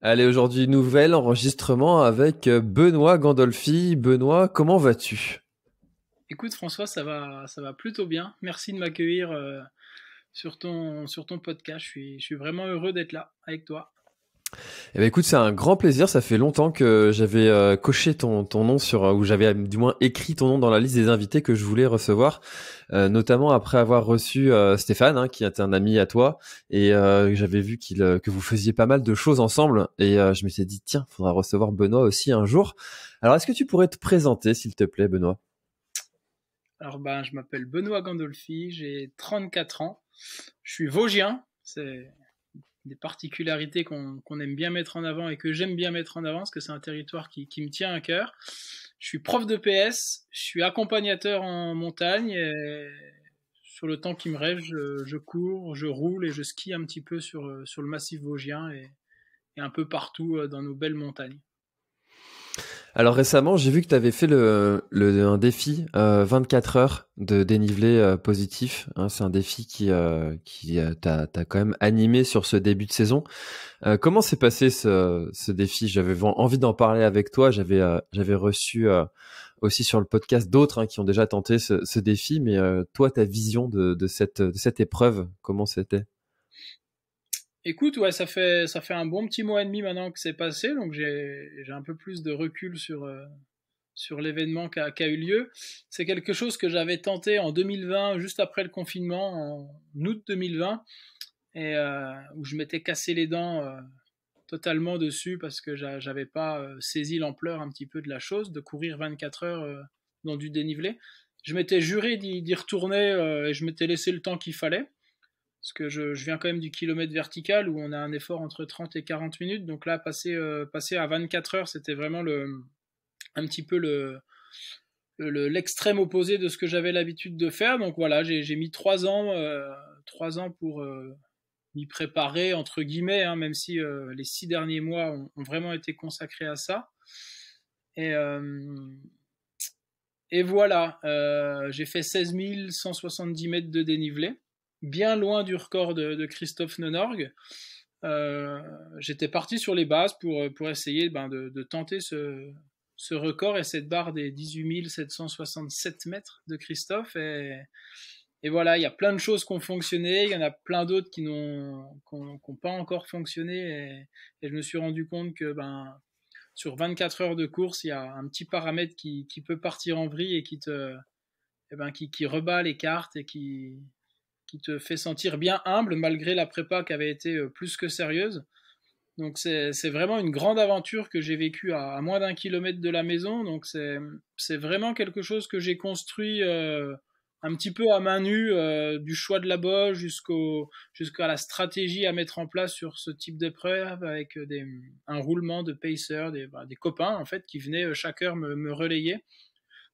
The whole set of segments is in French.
Allez, aujourd'hui, nouvel enregistrement avec Benoît Gandolfi. Benoît, comment vas-tu? Écoute François, ça va plutôt bien. Merci de m'accueillir sur ton podcast. Je suis vraiment heureux d'être là avec toi. Eh ben, écoute, c'est un grand plaisir. Ça fait longtemps que j'avais coché ton nom sur, ou j'avais du moins écrit ton nom dans la liste des invités que je voulais recevoir, notamment après avoir reçu Stéphane, hein, qui est un ami à toi, et j'avais vu que vous faisiez pas mal de choses ensemble, et je m'étais dit, tiens, faudra recevoir Benoît aussi un jour. Alors, est-ce que tu pourrais te présenter, s'il te plaît, Benoît? Alors ben, je m'appelle Benoît Gandolfi, j'ai 34 ans. Je suis vosgien. C'est des particularités qu'on aime bien mettre en avant et que j'aime bien mettre en avant parce que c'est un territoire qui me tient à cœur. Je suis prof de PS, je suis accompagnateur en montagne et sur le temps qui me reste, je cours, je roule et je skie un petit peu sur le massif vosgien et un peu partout dans nos belles montagnes. Alors récemment, j'ai vu que tu avais fait un défi 24 heures de dénivelé positif. Hein, c'est un défi qui t'a quand même animé sur ce début de saison. Comment s'est passé ce défi? J'avais envie d'en parler avec toi. J'avais reçu aussi sur le podcast d'autres qui ont déjà tenté ce défi. Mais toi, ta vision de cette épreuve, comment c'était? Écoute, ouais, ça fait un bon petit mois et demi maintenant que c'est passé, donc j'ai un peu plus de recul sur l'événement qui a eu lieu. C'est quelque chose que j'avais tenté en 2020, juste après le confinement, en août 2020, et où je m'étais cassé les dents totalement dessus parce que j'avais pas saisi l'ampleur un petit peu de la chose, de courir 24 heures dans du dénivelé. Je m'étais juré d'y retourner et je m'étais laissé le temps qu'il fallait. Parce que je viens quand même du kilomètre vertical où on a un effort entre 30 et 40 minutes. Donc là, passer à 24 heures, c'était vraiment un petit peu l'extrême opposé de ce que j'avais l'habitude de faire. Donc voilà, j'ai mis 3 ans pour m'y préparer, entre guillemets, hein, même si les 6 derniers mois ont vraiment été consacrés à ça. Et, euh, et voilà, j'ai fait 16 170 mètres de dénivelé, bien loin du record de Christophe Nenorgue. J'étais parti sur les bases pour essayer de tenter ce record et cette barre des 18 767 mètres de Christophe. Et voilà, il y a plein de choses qui ont fonctionné, il y en a plein d'autres qui n'ont pas encore fonctionné. Et je me suis rendu compte que sur 24 heures de course, il y a un petit paramètre qui peut partir en vrille et qui rebat les cartes et qui te fait sentir bien humble malgré la prépa qui avait été plus que sérieuse. Donc c'est vraiment une grande aventure que j'ai vécue à moins d'un kilomètre de la maison. Donc c'est vraiment quelque chose que j'ai construit un petit peu à main nue, du choix de la bosse jusqu'à la stratégie à mettre en place sur ce type d'épreuve avec un roulement de pacer, des copains en fait qui venaient chaque heure me relayer.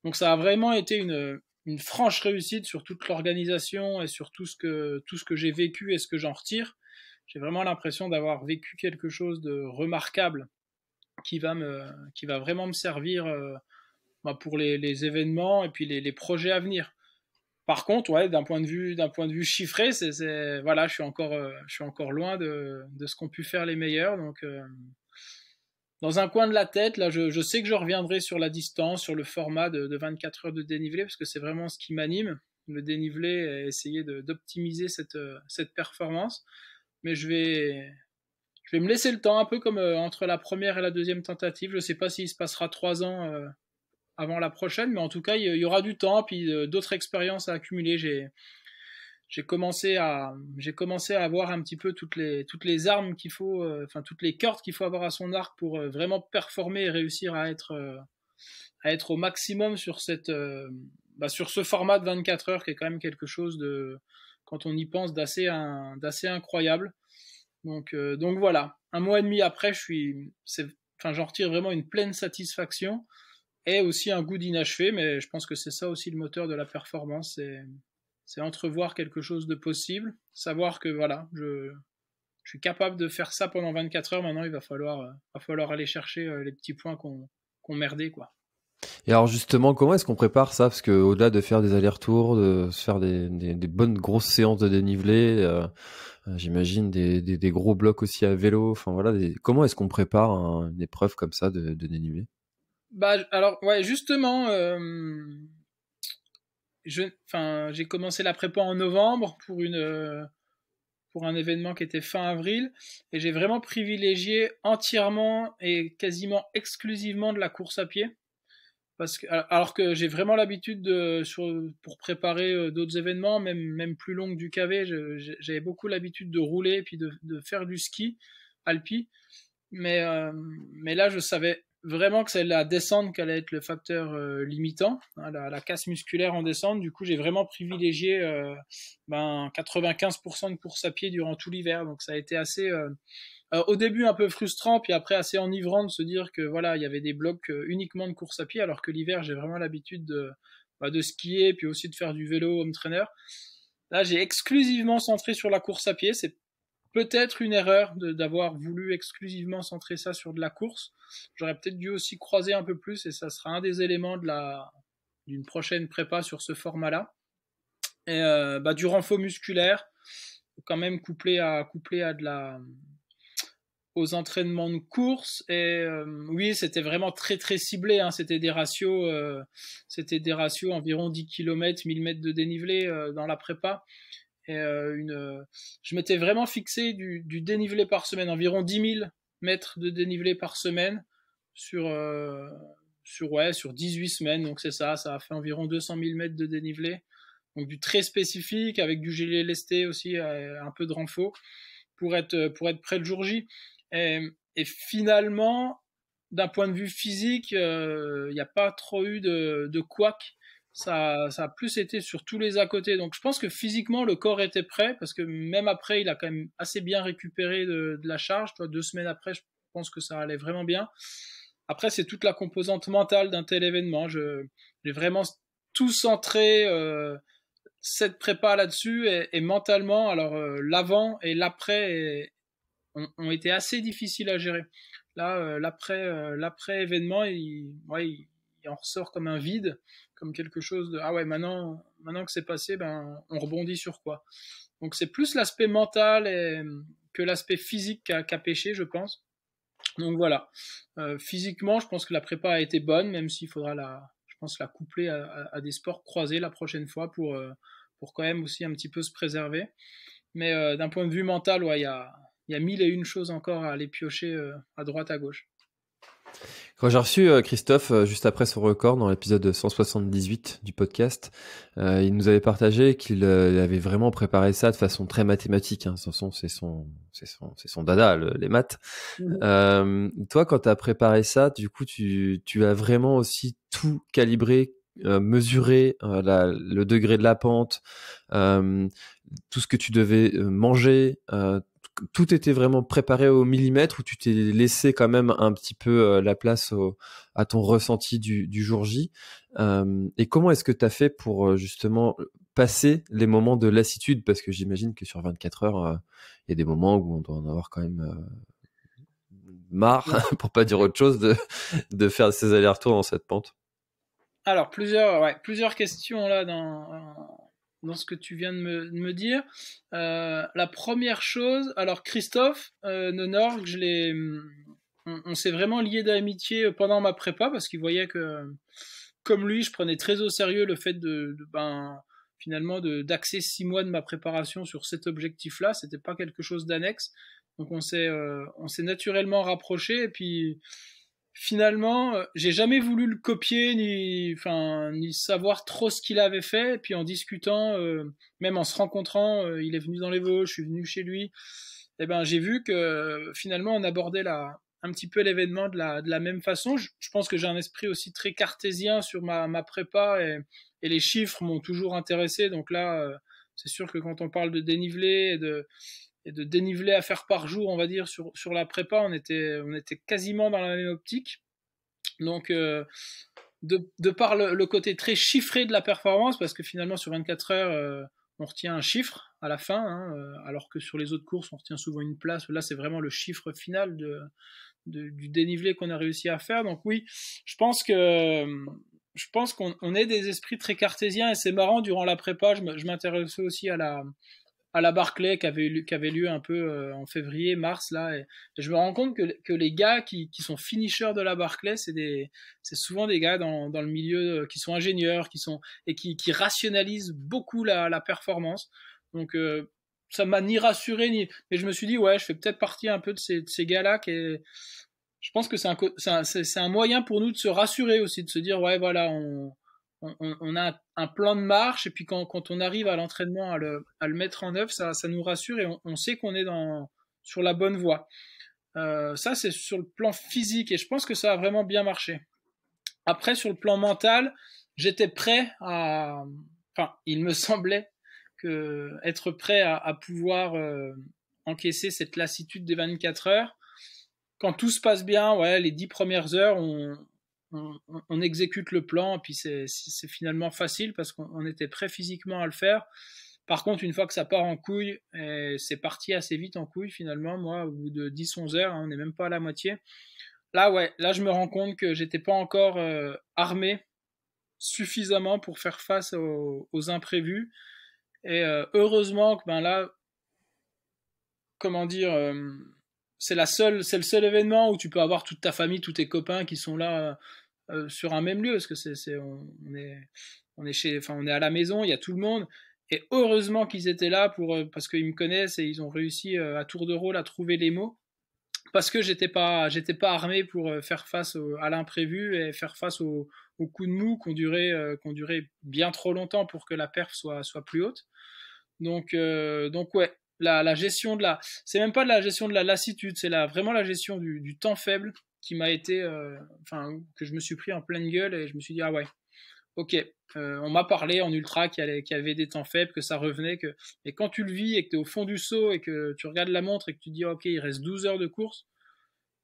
Donc ça a vraiment été une franche réussite sur toute l'organisation et sur tout ce que j'ai vécu et ce que j'en retire. J'ai vraiment l'impression d'avoir vécu quelque chose de remarquable qui va vraiment me servir pour les événements et puis les projets à venir. Par contre, ouais, d'un point de vue chiffré, voilà, je suis encore loin de ce qu'ont pu faire les meilleurs. Donc, dans un coin de la tête, là, je sais que je reviendrai sur la distance, sur le format de 24 heures de dénivelé, parce que c'est vraiment ce qui m'anime, le dénivelé, et essayer d'optimiser cette performance. Mais je vais me laisser le temps, un peu comme entre la première et la deuxième tentative. Je ne sais pas s'il se passera 3 ans avant la prochaine, mais en tout cas, il y aura du temps, puis d'autres expériences à accumuler. J'ai commencé à avoir un petit peu toutes les armes qu'il faut, enfin toutes les cordes qu'il faut avoir à son arc pour vraiment performer et réussir à être au maximum sur ce format de 24 heures qui est quand même quelque chose de, quand on y pense, d'assez incroyable. Donc voilà, un mois et demi après, j'en retire vraiment une pleine satisfaction et aussi un goût d'inachevé, mais je pense que c'est ça aussi le moteur de la performance, c'est entrevoir quelque chose de possible, savoir que voilà, je suis capable de faire ça pendant 24 heures. Maintenant, il va falloir aller chercher les petits points qu'on merdé, quoi. Et alors justement, comment est-ce qu'on prépare ça? Parce que au-delà de faire des allers-retours, de se faire des bonnes grosses séances de dénivelé, j'imagine des gros blocs aussi à vélo. Enfin voilà, comment est-ce qu'on prépare une épreuve comme ça de dénivelé? Bah, alors, ouais, justement, j'ai commencé la prépa en novembre pour un événement qui était fin avril, et j'ai vraiment privilégié entièrement et quasiment exclusivement de la course à pied. Alors que j'ai vraiment l'habitude pour préparer d'autres événements, même plus longs que du KV, j'avais beaucoup l'habitude de rouler et puis de faire du ski alpi. Mais, euh, mais là, je savais vraiment que c'est la descente qui allait être le facteur limitant, hein, la casse musculaire en descente. Du coup, j'ai vraiment privilégié 95% de course à pied durant tout l'hiver. Donc ça a été assez, au début un peu frustrant, puis après assez enivrant de se dire que voilà, il y avait des blocs uniquement de course à pied, alors que l'hiver, j'ai vraiment l'habitude de skier, puis aussi de faire du vélo home trainer. Là, j'ai exclusivement centré sur la course à pied. C'est peut-être une erreur d'avoir voulu exclusivement centrer ça sur de la course. J'aurais peut-être dû aussi croiser un peu plus, et ça sera un des éléments d'une prochaine prépa sur ce format-là. Et du renfort musculaire, quand même couplé à aux entraînements de course. Et oui, c'était vraiment très très ciblé, hein. C'était des ratios environ 10 km 1000 mètres de dénivelé dans la prépa. Et je m'étais vraiment fixé du dénivelé par semaine, environ 10 000 mètres de dénivelé par semaine sur, euh, sur 18 semaines. Donc c'est ça a fait environ 200 000 mètres de dénivelé. Donc du très spécifique, avec du gilet lesté aussi, un peu de renfort, pour être prêt le jour J. Et finalement, d'un point de vue physique, il n'y a pas trop eu de couac. Ça a plus été sur tous les à côté. Donc je pense que physiquement, le corps était prêt, parce que même après, il a quand même assez bien récupéré de la charge. Toi, 2 semaines après, je pense que ça allait vraiment bien. Après, c'est toute la composante mentale d'un tel événement. J'ai vraiment tout centré cette prépa là-dessus, et mentalement, alors l'avant et l'après ont été assez difficiles à gérer. Là, l'après événement, il en ressort comme un vide, comme quelque chose de ah ouais, maintenant que c'est passé, ben on rebondit sur quoi. Donc c'est plus l'aspect mental que l'aspect physique qu'a pêché, je pense. Donc voilà. Physiquement, je pense que la prépa a été bonne, même s'il faudra je pense la coupler à des sports croisés la prochaine fois pour quand même aussi un petit peu se préserver. Mais d'un point de vue mental, ouais, il y a mille et une choses encore à aller piocher à droite, à gauche. Quand j'ai reçu Christophe juste après son record dans l'épisode 178 du podcast, il nous avait partagé qu'il avait vraiment préparé ça de façon très mathématique. Hein. De toute façon, c'est son dada, les maths. Toi, quand tu as préparé ça, du coup, tu as vraiment aussi tout calibré, mesuré le degré de la pente, tout ce que tu devais manger, tout était vraiment préparé au millimètre, ou tu t'es laissé quand même un petit peu la place à ton ressenti du jour J. Et comment est-ce que tu as fait pour justement passer les moments de lassitude? Parce que j'imagine que sur 24 heures, il y a des moments où on doit en avoir quand même marre, pour pas dire autre chose, de faire ces allers-retours dans cette pente. Alors, plusieurs questions là dans ce que tu viens de me dire. La première chose, alors Christophe Nenorg, on s'est vraiment lié d'amitié pendant ma prépa, parce qu'il voyait que, comme lui, je prenais très au sérieux le fait finalement d'axer 6 mois de ma préparation sur cet objectif-là. C'était pas quelque chose d'annexe. Donc on s'est naturellement rapproché, et puis finalement, j'ai jamais voulu le copier ni savoir trop ce qu'il avait fait. Et puis en discutant, même en se rencontrant, il est venu dans les Vosges, je suis venu chez lui. Et ben j'ai vu que finalement on abordait un petit peu l'événement de la même façon. Je pense que j'ai un esprit aussi très cartésien sur ma prépa, et les chiffres m'ont toujours intéressé. Donc là, c'est sûr que quand on parle de dénivelé et de dénivelé à faire par jour, on va dire, sur la prépa, on était quasiment dans la même optique. Donc, de par le côté très chiffré de la performance, parce que finalement, sur 24 heures, on retient un chiffre, à la fin, hein, alors que sur les autres courses, on retient souvent une place. Là, c'est vraiment le chiffre final du dénivelé qu'on a réussi à faire. Donc oui, je pense qu'on est des esprits très cartésiens et c'est marrant, durant la prépa, je m'intéressais aussi à la Barclay qui avait lieu un peu en février, mars, là, et je me rends compte que les gars qui sont finishers de la Barclay, c'est souvent des gars dans le milieu qui sont ingénieurs, qui rationalisent beaucoup la performance. Donc, ça m'a ni rassuré, mais je me suis dit, ouais, je fais peut-être partie un peu de ces gars-là je pense que c'est un moyen pour nous de se rassurer aussi, de se dire, ouais, voilà, on a un plan de marche et puis quand on arrive à l'entraînement à le mettre en œuvre, ça nous rassure et on sait qu'on est sur la bonne voie. Ça, c'est sur le plan physique et je pense que ça a vraiment bien marché. Après, sur le plan mental, j'étais prêt enfin, il me semblait être prêt à pouvoir encaisser cette lassitude des 24 heures. Quand tout se passe bien, ouais, les 10 premières heures, on exécute le plan et puis c'est finalement facile parce qu'on était prêt physiquement à le faire. Par contre, une fois que ça part en couille, c'est parti assez vite en couille finalement. Moi, au bout de 10-11 heures, hein, on n'est même pas à la moitié. Là, ouais, là, je me rends compte que j'étais pas encore armé suffisamment pour faire face aux imprévus. Et heureusement que ben là, comment dire, c'est le seul événement où tu peux avoir toute ta famille, tous tes copains qui sont là sur un même lieu, parce que on est à la maison, il y a tout le monde. Et heureusement qu'ils étaient là parce qu'ils me connaissent et ils ont réussi à tour de rôle à trouver les mots. Parce que j'étais pas armé pour faire face à l'imprévu et faire face aux coups de mou qui ont duré bien trop longtemps pour que la perf soit plus haute. Donc ouais, la gestion c'est même pas de la gestion de la lassitude, c'est vraiment la gestion du temps faible qui m'a été, que je me suis pris en pleine gueule et je me suis dit, ah ouais, ok, on m'a parlé en ultra qu'il y avait des temps faibles, que ça revenait, et quand tu le vis et que tu es au fond du seau et que tu regardes la montre et que tu te dis, ok, il reste 12 heures de course,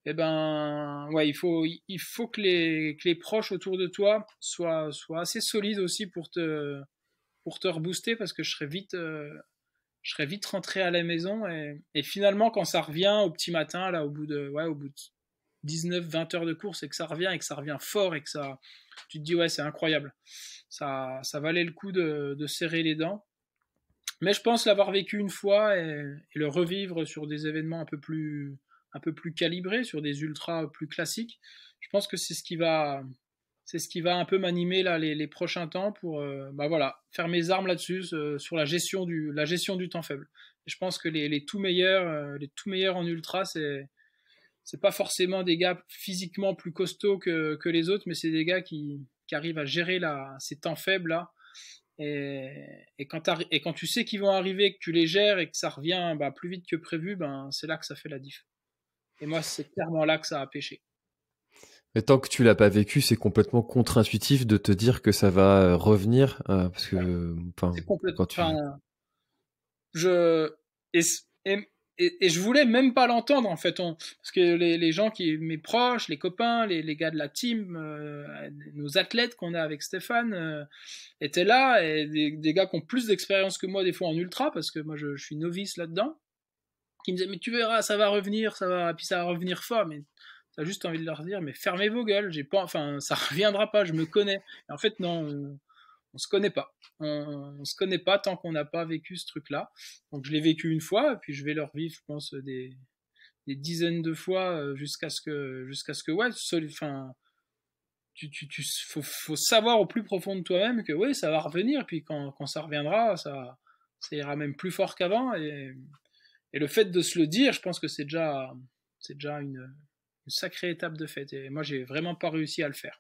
eh ben, ouais, il faut que les proches autour de toi soient assez solides aussi pour te rebooster parce que je serais vite rentré à la maison et finalement quand ça revient au petit matin là au bout de 19-20 heures de course et que ça revient fort et que ça tu te dis ouais c'est incroyable, ça valait le coup de serrer les dents, mais je pense l'avoir vécu une fois et le revivre sur des événements un peu plus calibrés, sur des ultras plus classiques, je pense que c'est ce qui va un peu m'animer là les prochains temps pour voilà, faire mes armes là-dessus sur la gestion du temps faible. Et je pense que les tout meilleurs en ultra, c'est pas forcément des gars physiquement plus costauds que les autres, mais c'est des gars qui arrivent à gérer ces temps faibles là. Et quand tu sais qu'ils vont arriver, que tu les gères et que ça revient plus vite que prévu, c'est là que ça fait la diff. Et moi, c'est clairement là que ça a pêché. Mais tant que tu l'as pas vécu, c'est complètement contre-intuitif de te dire que ça va revenir, parce que, c'est complètement. quand tu... Et je voulais même pas l'entendre en fait, parce que les gens mes proches, les copains, les gars de la team, nos athlètes qu'on a avec Stéphane étaient là, et des gars qui ont plus d'expérience que moi des fois en ultra, parce que moi je suis novice là-dedans, qui me disaient mais tu verras ça va revenir, puis ça va revenir fort, mais t'as juste envie de leur dire mais fermez vos gueules, ça reviendra pas, je me connais. Et en fait non, on se connaît pas. On se connaît pas tant qu'on n'a pas vécu ce truc-là. Donc je l'ai vécu une fois, et puis je vais le revivre, je pense, des dizaines de fois jusqu'à ce que ouais, faut savoir au plus profond de toi-même que oui, ça va revenir, et puis quand ça reviendra, ça ira même plus fort qu'avant. Et le fait de se le dire, je pense que c'est déjà une sacrée étape de fait. Et moi, j'ai vraiment pas réussi à le faire.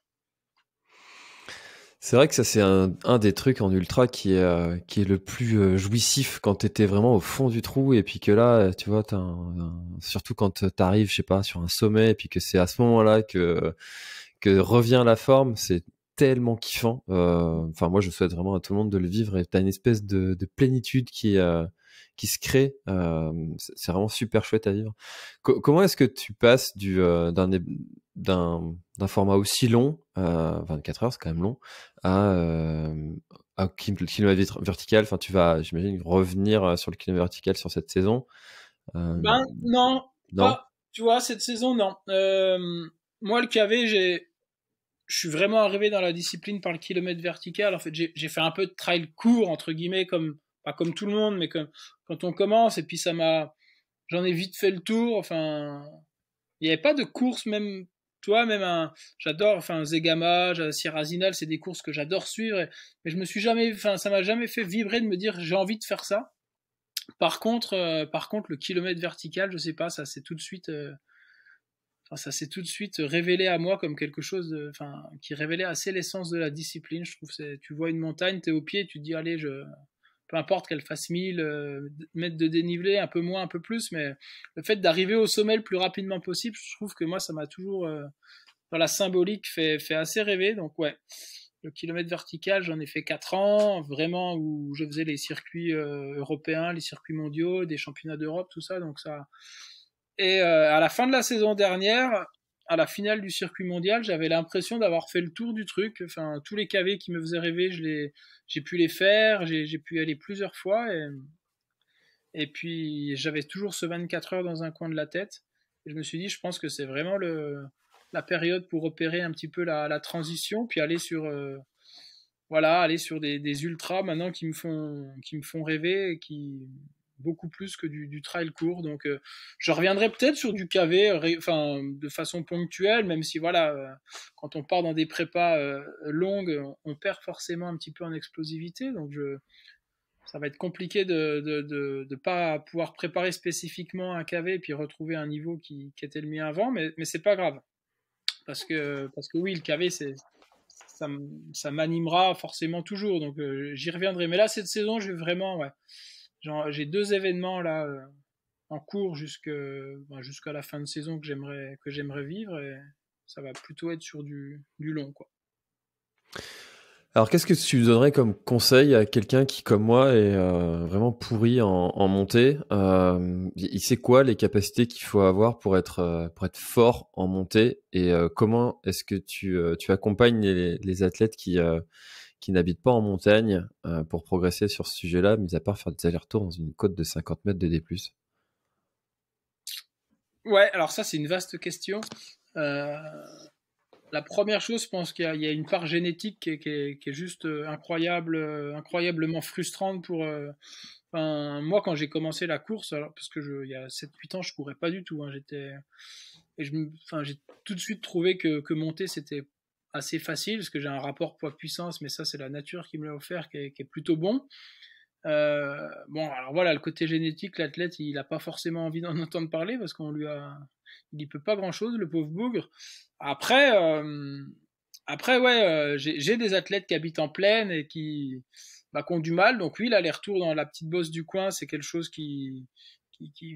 C'est vrai que ça, c'est un des trucs en ultra qui est le plus jouissif quand t'étais vraiment au fond du trou, et puis que là, tu vois, surtout quand t'arrives, je sais pas, sur un sommet, et puis que c'est à ce moment-là que revient la forme, c'est tellement kiffant. Enfin, moi, je souhaite vraiment à tout le monde de le vivre, et t'as une espèce de plénitude qui se crée. C'est vraiment super chouette à vivre. Comment est-ce que tu passes d'un format aussi long, 24 heures, c'est quand même long, à kilomètre vertical. Enfin, tu vas, j'imagine, revenir sur le kilomètre vertical sur cette saison. Ben non, Non? pas. Tu vois, cette saison, non. Moi, le KV, je suis vraiment arrivé dans la discipline par le kilomètre vertical. En fait, j'ai fait un peu de trail court, entre guillemets, comme, pas comme tout le monde, mais comme, quand on commence, et puis j'en ai vite fait le tour. Enfin, il n'y avait pas de course, même, toi, j'adore, enfin, Zegama, Sierra Zinal, c'est des courses que j'adore suivre, mais je me suis jamais, enfin, ça m'a jamais fait vibrer de me dire j'ai envie de faire ça. Par contre, le kilomètre vertical, je sais pas, ça s'est tout de suite révélé à moi comme quelque chose enfin, qui révélait assez l'essence de la discipline. Je trouve, tu vois une montagne, t'es au pied, tu te dis, allez, peu importe qu'elle fasse 1000 mètres de dénivelé, un peu moins, un peu plus, mais le fait d'arriver au sommet le plus rapidement possible, je trouve que moi, ça m'a toujours, dans la symbolique, fait assez rêver. Donc, ouais, le kilomètre vertical, j'en ai fait 4 ans, vraiment, où je faisais les circuits européens, les circuits mondiaux, des championnats d'Europe, tout ça. Donc, ça. Et à la fin de la saison dernière, à la finale du circuit mondial, j'avais l'impression d'avoir fait le tour du truc. Enfin, tous les KV qui me faisaient rêver, j'ai pu les faire, j'ai pu y aller plusieurs fois. Et puis, j'avais toujours ce 24 heures dans un coin de la tête. Et je me suis dit, je pense que c'est vraiment la période pour opérer un petit peu la transition, puis aller sur des ultras maintenant qui me font rêver, et qui beaucoup plus que du trail court. Donc, je reviendrai peut-être sur du KV, enfin, de façon ponctuelle, même si voilà, quand on part dans des prépas longues, on perd forcément un petit peu en explosivité. Donc, ça va être compliqué de pas pouvoir préparer spécifiquement un KV et puis retrouver un niveau qui était le mien avant, mais c'est pas grave. Parce que oui, le KV, ça, ça m'animera forcément toujours, donc j'y reviendrai. Mais là, cette saison, je vais vraiment, ouais, j'ai 2 événements là en cours jusqu'à la fin de saison que j'aimerais vivre, et ça va plutôt être sur du long, quoi. Alors, qu'est-ce que tu donnerais comme conseil à quelqu'un qui, comme moi, est vraiment pourri en montée? Il sait quoi les capacités qu'il faut avoir pour être fort en montée? Et comment est-ce que tu accompagnes les athlètes qui n'habitent pas en montagne pour progresser sur ce sujet-là, mis à part faire des allers-retours dans une côte de 50 mètres de D+. Ouais, alors ça, c'est une vaste question. Euh, La première chose, je pense qu'il y a une part génétique qui est juste incroyable, incroyablement frustrante enfin, moi, quand j'ai commencé la course, alors, parce que il y a 7-8 ans, je courais pas du tout, hein, enfin, j'ai tout de suite trouvé que monter, c'était assez facile, parce que j'ai un rapport poids-puissance, mais ça, c'est la nature qui me l'a offert, qui est plutôt bon. Bon, alors voilà, le côté génétique, l'athlète, il n'a pas forcément envie d'en entendre parler, parce il n'y peut pas grand-chose, le pauvre bougre. Après, ouais, j'ai des athlètes qui habitent en plaine et qui ont du mal. Donc oui, l'aller-retour dans la petite bosse du coin, c'est quelque chose qu'il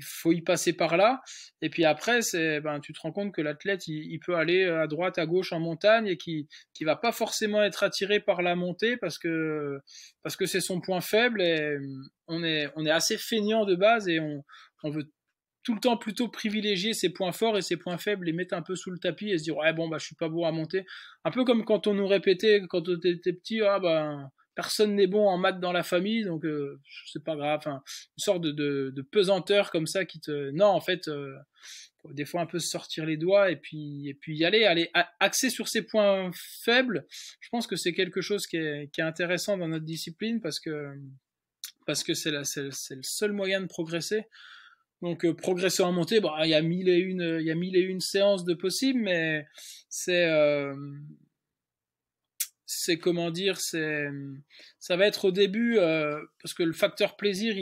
faut y passer par là. Et puis après, tu te rends compte que l'athlète, il peut aller à droite, à gauche en montagne, et qui va pas forcément être attiré par la montée parce que c'est son point faible, et on est assez feignant de base, et on veut tout le temps plutôt privilégier ses points forts, et ses points faibles les mettre un peu sous le tapis, et se dire, ouais, bon, bah je suis pas bon à monter. Un peu comme quand on nous répétait quand on était petit, ah bah personne n'est bon en maths dans la famille, donc c'est pas grave. Enfin, une sorte de pesanteur comme ça qui te. Non, en fait, faut des fois un peu se sortir les doigts, et puis y aller axer sur ses points faibles. Je pense que c'est quelque chose qui est intéressant dans notre discipline, parce que c'est le seul moyen de progresser. Donc progresser en montée, bon, il y a mille et une séances de possibles, mais c'est c'est comment dire, ça va être au début, parce que le facteur plaisir,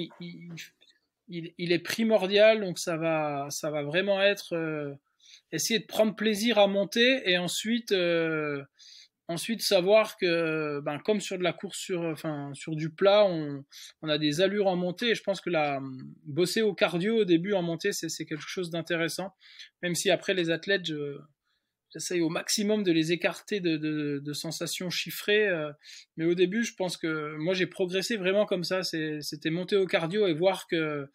il est primordial, donc ça va vraiment être essayer de prendre plaisir à monter, et ensuite savoir que, comme sur de la course enfin, sur du plat, on a des allures en montée, et je pense que bosser au cardio au début en montée, c'est quelque chose d'intéressant, même si après les athlètes, j'essaye au maximum de les écarter de sensations chiffrées, mais au début, je pense que moi j'ai progressé vraiment comme ça, c'était monter au cardio et voir que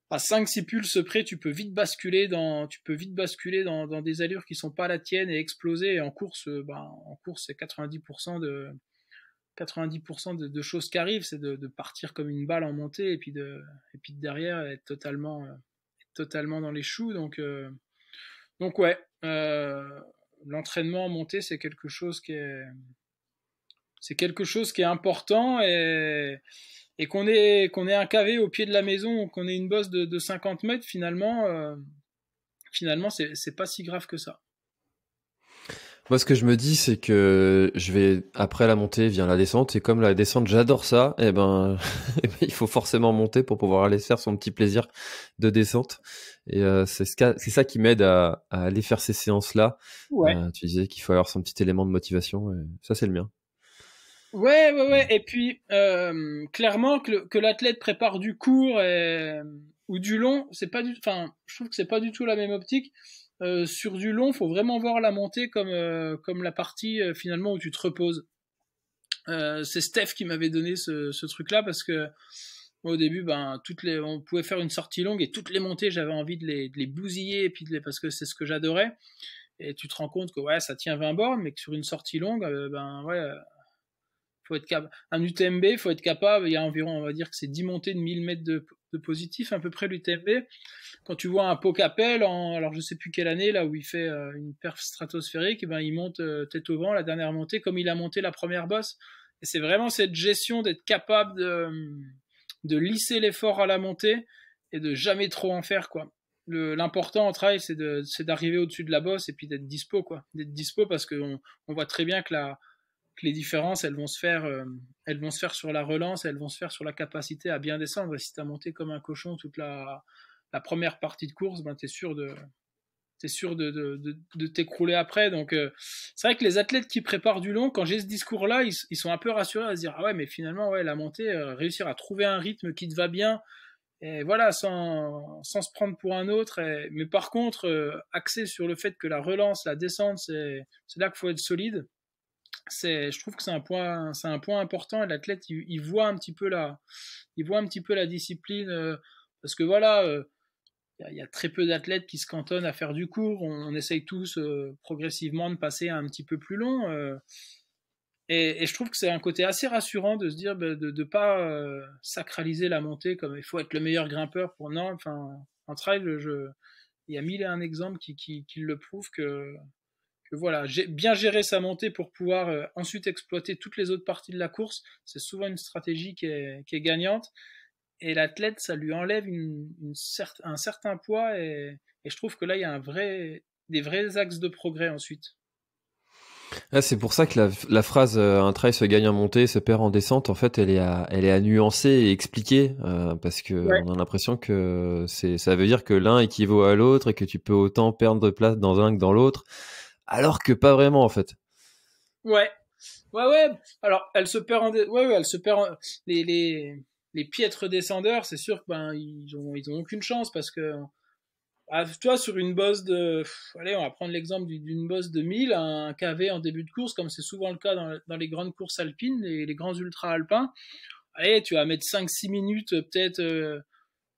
à 5-6 pulses près, tu peux vite basculer dans des allures qui sont pas la tienne, et exploser. Et en course, c'est 90% 90% de choses qui arrivent, c'est de partir comme une balle en montée et puis de derrière être totalement dans les choux. Donc ouais, l'entraînement en montée, c'est quelque chose qui est important et qu'on ait un KV au pied de la maison ou qu'on ait une bosse de 50 mètres, finalement c'est pas si grave que ça. Moi, ce que je me dis, c'est que après la montée vient la descente, et comme la descente, j'adore ça, et ben, il faut forcément monter pour pouvoir aller se faire son petit plaisir de descente. Et c'est ça qui m'aide à aller faire ces séances-là. Ouais. Tu disais qu'il faut avoir son petit élément de motivation, et ça, c'est le mien. Ouais. Et puis, clairement, que l'athlète prépare du court ou du long, je trouve que c'est pas du tout la même optique. Sur du long, faut vraiment voir la montée comme la partie finalement où tu te reposes. C'est Steph qui m'avait donné ce truc-là parce que moi, au début, on pouvait faire une sortie longue et toutes les montées, j'avais envie de les bousiller et puis parce que c'est ce que j'adorais. Et tu te rends compte que ouais, ça tient 20 bornes, mais que sur une sortie longue, faut être capable. Un UTMB, faut être capable. Il y a environ, on va dire que c'est 10 montées de 1000 mètres de positif, à peu près l'UTMB. Quand tu vois un Pau-Capel, alors je sais plus quelle année, là où il fait une perf stratosphérique, et ben il monte tête au vent la dernière montée, comme il a monté la première bosse. Et c'est vraiment cette gestion d'être capable de lisser l'effort à la montée et de jamais trop en faire, quoi. L'important en trail, c'est d'arriver au-dessus de la bosse et puis d'être dispo, quoi. D'être dispo parce qu'on voit très bien que les différences, elles vont se faire sur la relance, elles vont se faire sur la capacité à bien descendre. Et si tu as monté comme un cochon toute la première partie de course, tu es sûr de t'écrouler après. Donc, c'est vrai que les athlètes qui préparent du long, quand j'ai ce discours-là, ils sont un peu rassurés à se dire, ah ouais, mais finalement, ouais, la montée, réussir à trouver un rythme qui te va bien, et voilà, sans se prendre pour un autre. Mais par contre, axer sur le fait que la relance, la descente, c'est là qu'il faut être solide. Je trouve que c'est un point important. Et l'athlète, il voit un petit peu la discipline, parce que voilà, il y a très peu d'athlètes qui se cantonnent à faire du court. On essaye tous progressivement de passer à un petit peu plus long. Et je trouve que c'est un côté assez rassurant de se dire de ne pas sacraliser la montée comme il faut être le meilleur grimpeur pour non. Enfin, en trail, il y a mille et un exemples qui le prouvent que voilà, bien gérer sa montée pour pouvoir ensuite exploiter toutes les autres parties de la course, c'est souvent une stratégie qui est gagnante. Et l'athlète, ça lui enlève un certain poids et je trouve que là, il y a des vrais axes de progrès ensuite. Ah, c'est pour ça que la phrase un trail se gagne en montée, se perd en descente, en fait, elle est à nuancer et expliquer, parce que Ouais. on a l'impression que ça veut dire que l'un équivaut à l'autre et que tu peux autant perdre de place dans un que dans l'autre, alors que pas vraiment, en fait. Ouais. Ouais. Alors, elle se perd ouais, elle se perd les piètres descendeurs, c'est sûr que ils ont aucune chance parce que toi sur une bosse allez, on va prendre l'exemple d'une bosse de 1000, un KV en début de course comme c'est souvent le cas dans les grandes courses alpines, les grands ultra alpins. Allez, tu vas mettre 5-6 minutes peut-être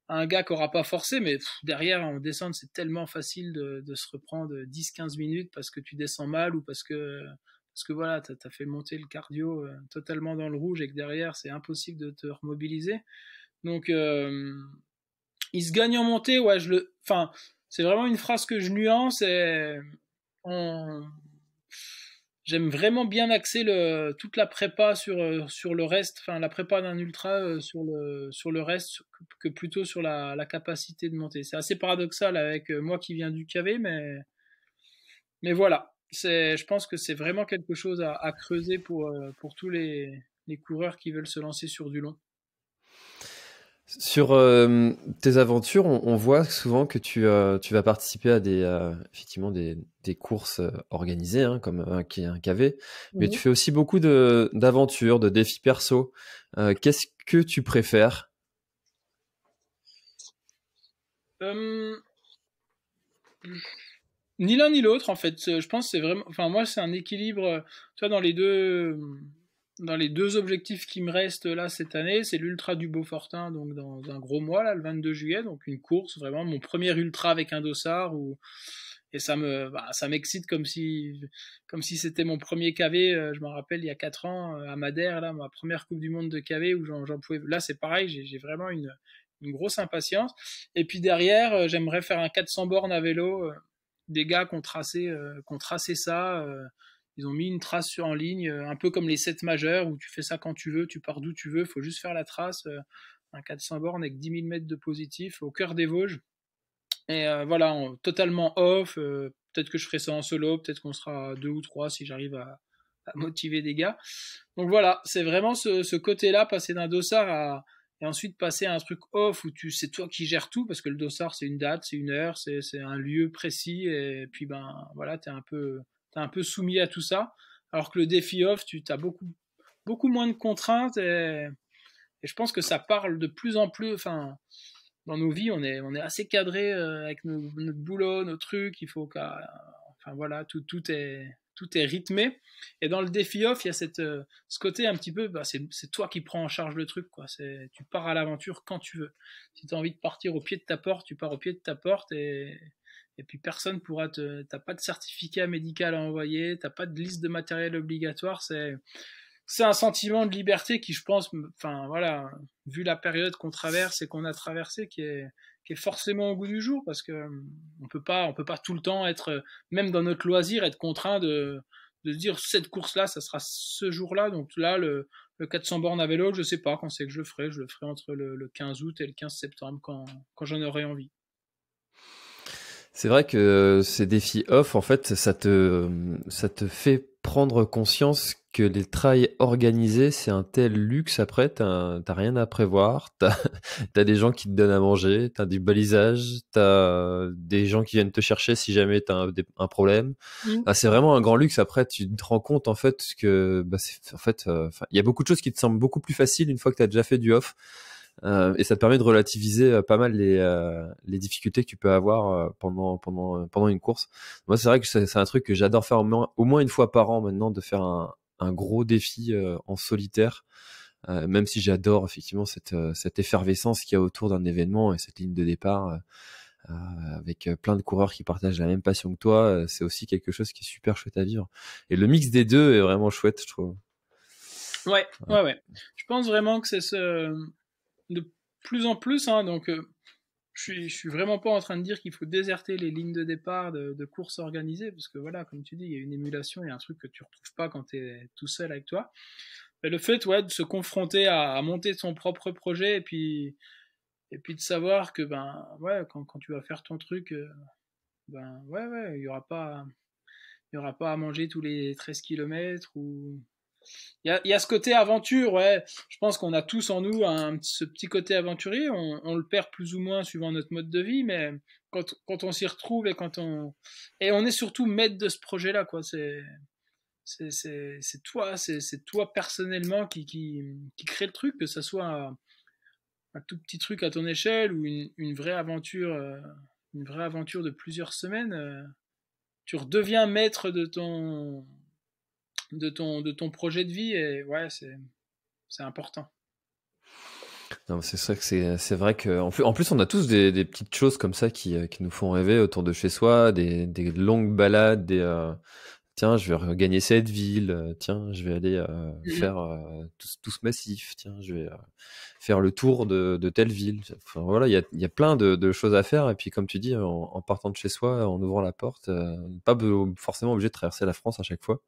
à un gars qui aura pas forcé, mais derrière en descente c'est tellement facile de se reprendre 10-15 minutes parce que tu descends mal ou parce que voilà, t'as fait monter le cardio totalement dans le rouge et que derrière c'est impossible de te remobiliser. Donc il se gagne en montée, ouais, enfin, c'est vraiment une phrase que je nuance et on, j'aime vraiment bien axer toute la prépa sur le reste, enfin la prépa d'un ultra sur le reste que plutôt sur la capacité de monter. C'est assez paradoxal avec moi qui viens du KV, mais voilà. Je pense que c'est vraiment quelque chose à creuser pour tous les coureurs qui veulent se lancer sur du long. Sur tes aventures, on voit souvent que tu vas participer à effectivement des courses organisées, hein, comme un KV, mais tu fais aussi beaucoup d'aventures, de défis perso. Qu'est-ce que tu préfères? Ni l'un ni l'autre, en fait. Je pense que c'est vraiment. Enfin, moi, c'est un équilibre. Tu vois, dans les deux objectifs qui me restent là cette année, c'est l'Ultra du Beaufortin, donc dans un gros mois, là, le 22 juillet. Donc, une course, vraiment, mon premier ultra avec un dossard et ça m'excite comme si c'était mon premier KV. Je me rappelle il y a 4 ans à Madère, là, ma première Coupe du Monde de KV où j'en pouvais. Là, c'est pareil, j'ai vraiment une grosse impatience. Et puis derrière, j'aimerais faire un 400 bornes à vélo. Des gars qui ont tracé ça. Ils ont mis une trace en ligne, un peu comme les 7 majeurs où tu fais ça quand tu veux, tu pars d'où tu veux, il faut juste faire la trace. Un 400 bornes avec 10 000 mètres de positif au cœur des Vosges. Et voilà, totalement off. Peut-être que je ferai ça en solo, peut-être qu'on sera 2 ou 3 si j'arrive à motiver des gars. Donc voilà, c'est vraiment ce côté-là, passer d'un dossard et ensuite passer à un truc off où c'est toi qui gères tout, parce que le dossard c'est une date, c'est une heure, c'est un lieu précis, et puis ben voilà, t'es un peu soumis à tout ça. Alors que le défi off, tu as beaucoup moins de contraintes, et je pense que ça parle de plus en plus. Enfin, dans nos vies, on est assez cadré avec notre boulot, nos trucs. Il faut enfin voilà, tout est rythmé. Et dans le défi off, il y a ce côté un petit peu, bah, c'est toi qui prends en charge le truc, quoi. Tu pars à l'aventure quand tu veux. Si tu as envie de partir au pied de ta porte, tu pars au pied de ta porte, et puis personne pourra t'as pas de certificat médical à envoyer, t'as pas de liste de matériel obligatoire. C'est un sentiment de liberté qui, je pense, enfin voilà, vu la période qu'on traverse et qu'on a traversé, qui est forcément au goût du jour, parce que on peut pas tout le temps être, même dans notre loisir, être contraint de se dire cette course-là, ça sera ce jour-là. Donc là, le 400 bornes à vélo, je sais pas quand c'est que je le ferai. Je le ferai entre le 15 août et le 15 septembre quand j'en aurai envie. C'est vrai que ces défis off, en fait, ça te fait prendre conscience que les trails organisés, c'est un tel luxe. Après, t'as rien à prévoir. T'as des gens qui te donnent à manger, t'as du balisage, t'as des gens qui viennent te chercher si jamais t'as un problème. Ah, c'est vraiment un grand luxe. Après, tu te rends compte, en fait, que, bah, en fait, il y a beaucoup de choses qui te semblent beaucoup plus faciles une fois que t'as déjà fait du off. Et ça te permet de relativiser pas mal les difficultés que tu peux avoir pendant une course. Moi, c'est vrai que c'est un truc que j'adore faire au moins une fois par an maintenant, de faire un gros défi en solitaire. Même si j'adore effectivement cette effervescence qu'il y a autour d'un événement et cette ligne de départ avec plein de coureurs qui partagent la même passion que toi, c'est aussi quelque chose qui est super chouette à vivre. Et le mix des deux est vraiment chouette, je trouve. Ouais. Je pense vraiment que c'est de plus en plus, hein, donc je suis vraiment pas en train de dire qu'il faut déserter les lignes de départ de courses organisées, parce que voilà, comme tu dis, il y a une émulation, il y a un truc que tu retrouves pas quand tu es tout seul avec toi. Mais le fait, ouais, de se confronter à monter son propre projet, et puis de savoir que ben ouais, quand tu vas faire ton truc, ben ouais, il y aura pas à manger tous les 13 kilomètres, ou il y a ce côté aventure, ouais. Je pense qu'on a tous en nous ce petit côté aventurier. On le perd plus ou moins suivant notre mode de vie, mais quand on s'y retrouve, et on est surtout maître de ce projet-là, quoi. C'est toi personnellement qui crée le truc, que ça soit un tout petit truc à ton échelle ou une vraie aventure de plusieurs semaines. Tu redeviens maître de ton projet de vie, et ouais, c'est important. Non, c'est vrai que c'est vrai que en plus on a tous des petites choses comme ça qui nous font rêver autour de chez soi, des longues balades, tiens, je vais regagner cette ville, tiens, je vais aller faire tout ce massif, tiens, je vais faire le tour de telle ville. Enfin voilà, il y a plein de choses à faire, et puis comme tu dis, en partant de chez soi, en ouvrant la porte, pas forcément obligé de traverser la France à chaque fois.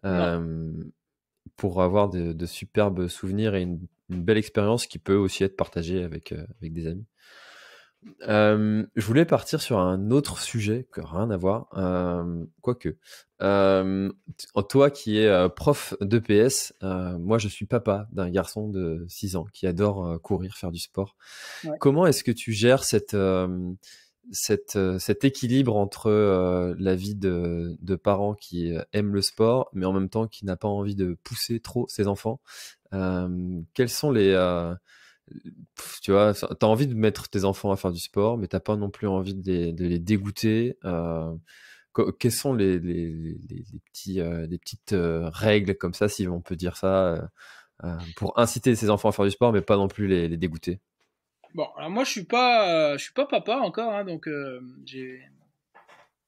Non. Pour avoir de superbes souvenirs et une belle expérience qui peut aussi être partagée avec des amis. Je voulais partir sur un autre sujet que rien à voir, quoique. Toi qui es prof d'EPS, moi je suis papa d'un garçon de 6 ans qui adore courir, faire du sport. Ouais. Comment est-ce que tu gères cet équilibre entre la vie de parents qui aiment le sport, mais en même temps qui n'a pas envie de pousser trop ses enfants? Quels sont tu vois, t'as envie de mettre tes enfants à faire du sport, mais t'as pas non plus envie de les dégoûter. Quels sont les petites règles comme ça, si on peut dire ça, pour inciter ses enfants à faire du sport, mais pas non plus les dégoûter? Bon, alors moi je suis pas papa encore, hein, donc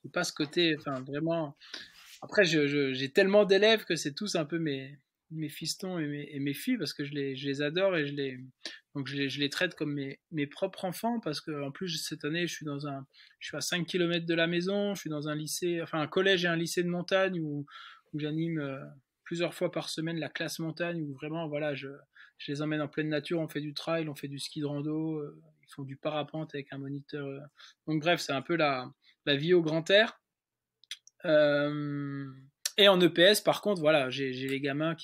j'ai pas ce côté, enfin vraiment. Après, j'ai tellement d'élèves que c'est tous un peu mes fistons et mes filles parce que je les adore et donc je les traite comme mes propres enfants parce que en plus cette année je suis à 5 kilomètres de la maison, je suis dans un lycée, enfin un collège et un lycée de montagne où j'anime plusieurs fois par semaine la classe montagne où vraiment voilà je les emmène en pleine nature, on fait du trail, on fait du ski de rando, ils font du parapente avec un moniteur. Donc bref, c'est un peu la vie au grand air. Euh, et en EPS, par contre, voilà, j'ai les gamins,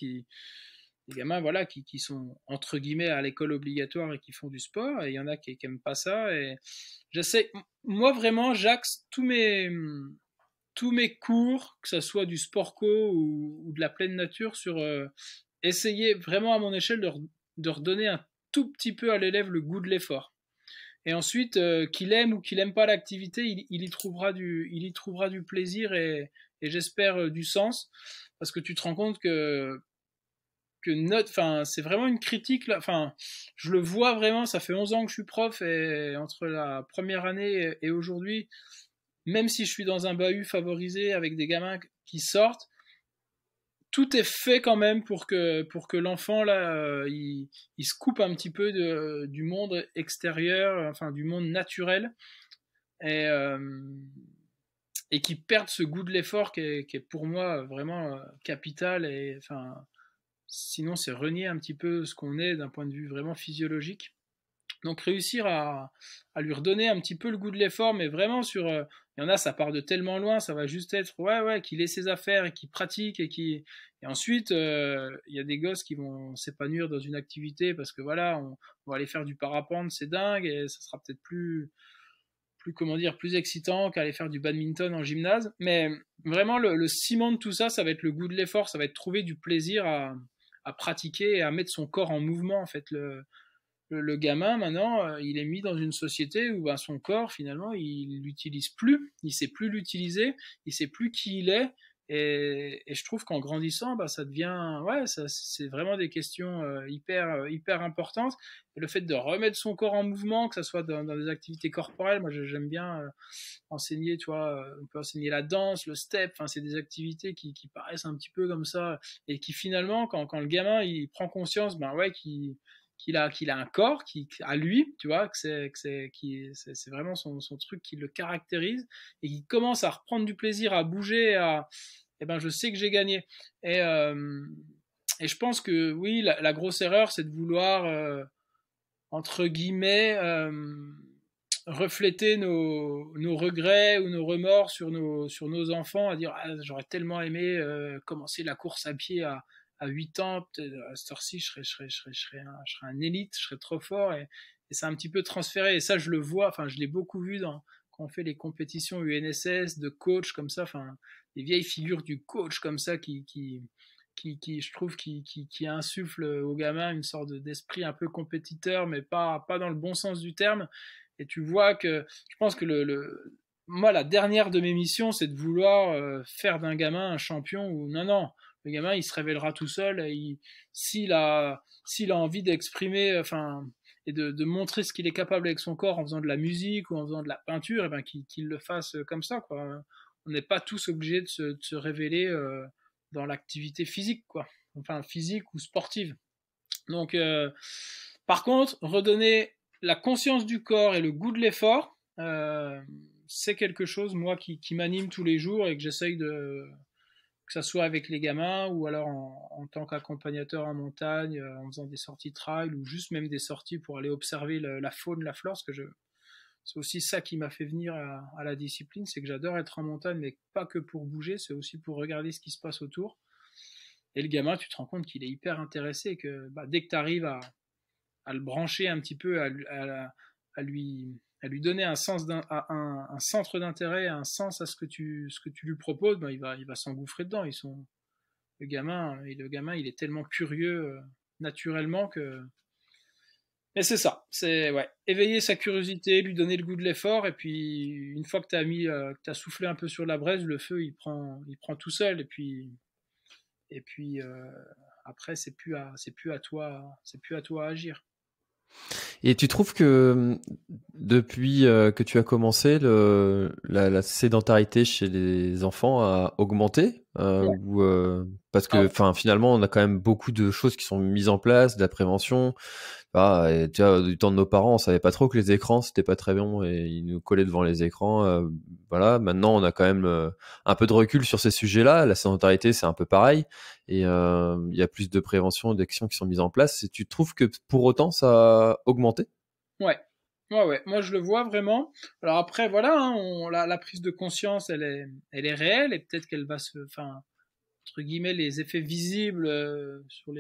voilà, qui sont entre guillemets à l'école obligatoire et qui font du sport. Et il y en a qui aiment pas ça. Et j'essaie, moi vraiment, j'axe tous mes cours, que ce soit du sport co ou de la pleine nature, sur essayer vraiment à mon échelle de redonner un tout petit peu à l'élève le goût de l'effort. Et ensuite, qu'il aime ou qu'il aime pas l'activité, il y trouvera du plaisir et j'espère du sens, parce que tu te rends compte enfin, c'est vraiment une critique là. Enfin, je le vois vraiment. Ça fait 11 ans que je suis prof et entre la première année et aujourd'hui, même si je suis dans un bahut favorisé avec des gamins qui sortent, tout est fait quand même pour que l'enfant là il se coupe un petit peu du monde extérieur, enfin du monde naturel et et qui perde ce goût de l'effort qui est pour moi vraiment capital et enfin sinon c'est renier un petit peu ce qu'on est d'un point de vue vraiment physiologique. Donc réussir à lui redonner un petit peu le goût de l'effort, mais vraiment sur... il y en a, ça part de tellement loin, ça va juste être, ouais, qu'il ait ses affaires et qu'il pratique et ensuite, il y a des gosses qui vont s'épanouir dans une activité parce que voilà, on va aller faire du parapente, c'est dingue, et ça sera peut-être comment dire, plus excitant qu'aller faire du badminton en gymnase. Mais vraiment, le ciment de tout ça, ça va être le goût de l'effort, ça va être trouver du plaisir à pratiquer et à mettre son corps en mouvement, en fait. Le gamin maintenant il est mis dans une société où ben, son corps finalement il l'utilise plus, il sait plus l'utiliser, il sait plus qui il est et je trouve qu'en grandissant bah, ça devient ouais ça, c'est vraiment des questions hyper importantes et le fait de remettre son corps en mouvement que ça soit dans des activités corporelles moi j'aime bien enseigner tu vois on peut enseigner la danse le step enfin c'est des activités qui paraissent un petit peu comme ça et qui finalement quand le gamin il prend conscience ben ouais qu'il a un corps qui à lui, tu vois, c'est vraiment son truc qui le caractérise et qui commence à reprendre du plaisir à bouger, eh ben je sais que j'ai gagné. Et, euh, et je pense que oui, la grosse erreur, c'est de vouloir entre guillemets refléter nos regrets ou nos remords sur nos enfants, à dire ah, j'aurais tellement aimé commencer la course à pied à 8 ans, peut-être à cette heure-ci je serais un élite, je serais trop fort et c'est un petit peu transféré et ça je le vois, enfin je l'ai beaucoup vu quand on fait les compétitions UNSS de coach comme ça, enfin les vieilles figures du coach comme ça je trouve, qui insuffle aux gamins une sorte d'esprit un peu compétiteur, mais pas dans le bon sens du terme. Et tu vois que, je pense que moi, la dernière de mes missions, c'est de vouloir faire d'un gamin un champion ou non, non. Le gamin, il se révélera tout seul. S'il a envie d'exprimer, enfin, et de montrer ce qu'il est capable avec son corps en faisant de la musique ou en faisant de la peinture, et ben, qu'il le fasse comme ça, quoi. On n'est pas tous obligés de se révéler dans l'activité physique, quoi. Enfin, physique ou sportive. Donc, par contre, redonner la conscience du corps et le goût de l'effort, c'est quelque chose, moi, qui m'anime tous les jours et que j'essaye que ça soit avec les gamins ou alors en tant qu'accompagnateur en montagne, en faisant des sorties trail ou juste même des sorties pour aller observer la faune, la flore, parce que c'est aussi ça qui m'a fait venir à la discipline, c'est que j'adore être en montagne, mais pas que pour bouger, c'est aussi pour regarder ce qui se passe autour. Et le gamin, tu te rends compte qu'il est hyper intéressé et que bah, dès que tu arrives à le brancher un petit peu, à lui donner un sens un centre d'intérêt, un sens à ce que tu lui proposes, bah, il va s'engouffrer dedans. Le gamin, il est tellement curieux naturellement que. Mais c'est ça, c'est ouais, éveiller sa curiosité, lui donner le goût de l'effort, et puis une fois que que t'as soufflé un peu sur la braise, le feu il prend tout seul, et puis après c'est plus à toi à agir. Et tu trouves que depuis que tu as commencé, la sédentarité chez les enfants a augmenté Ouais. ou parce Ah que enfin finalement on a quand même beaucoup de choses qui sont mises en place, de la prévention. Ah, et tu vois, du temps de nos parents, on savait pas trop que les écrans c'était pas très bon et ils nous collaient devant les écrans. Voilà, maintenant on a quand même un peu de recul sur ces sujets-là. La sédentarité c'est un peu pareil et il y a plus de prévention et d'actions qui sont mises en place. Et tu trouves que pour autant ça a augmenté? Ouais. Ouais, ouais. Moi, je le vois vraiment. Alors après, voilà, hein, la prise de conscience, elle est réelle et peut-être qu'elle va enfin, entre guillemets, les effets visibles sur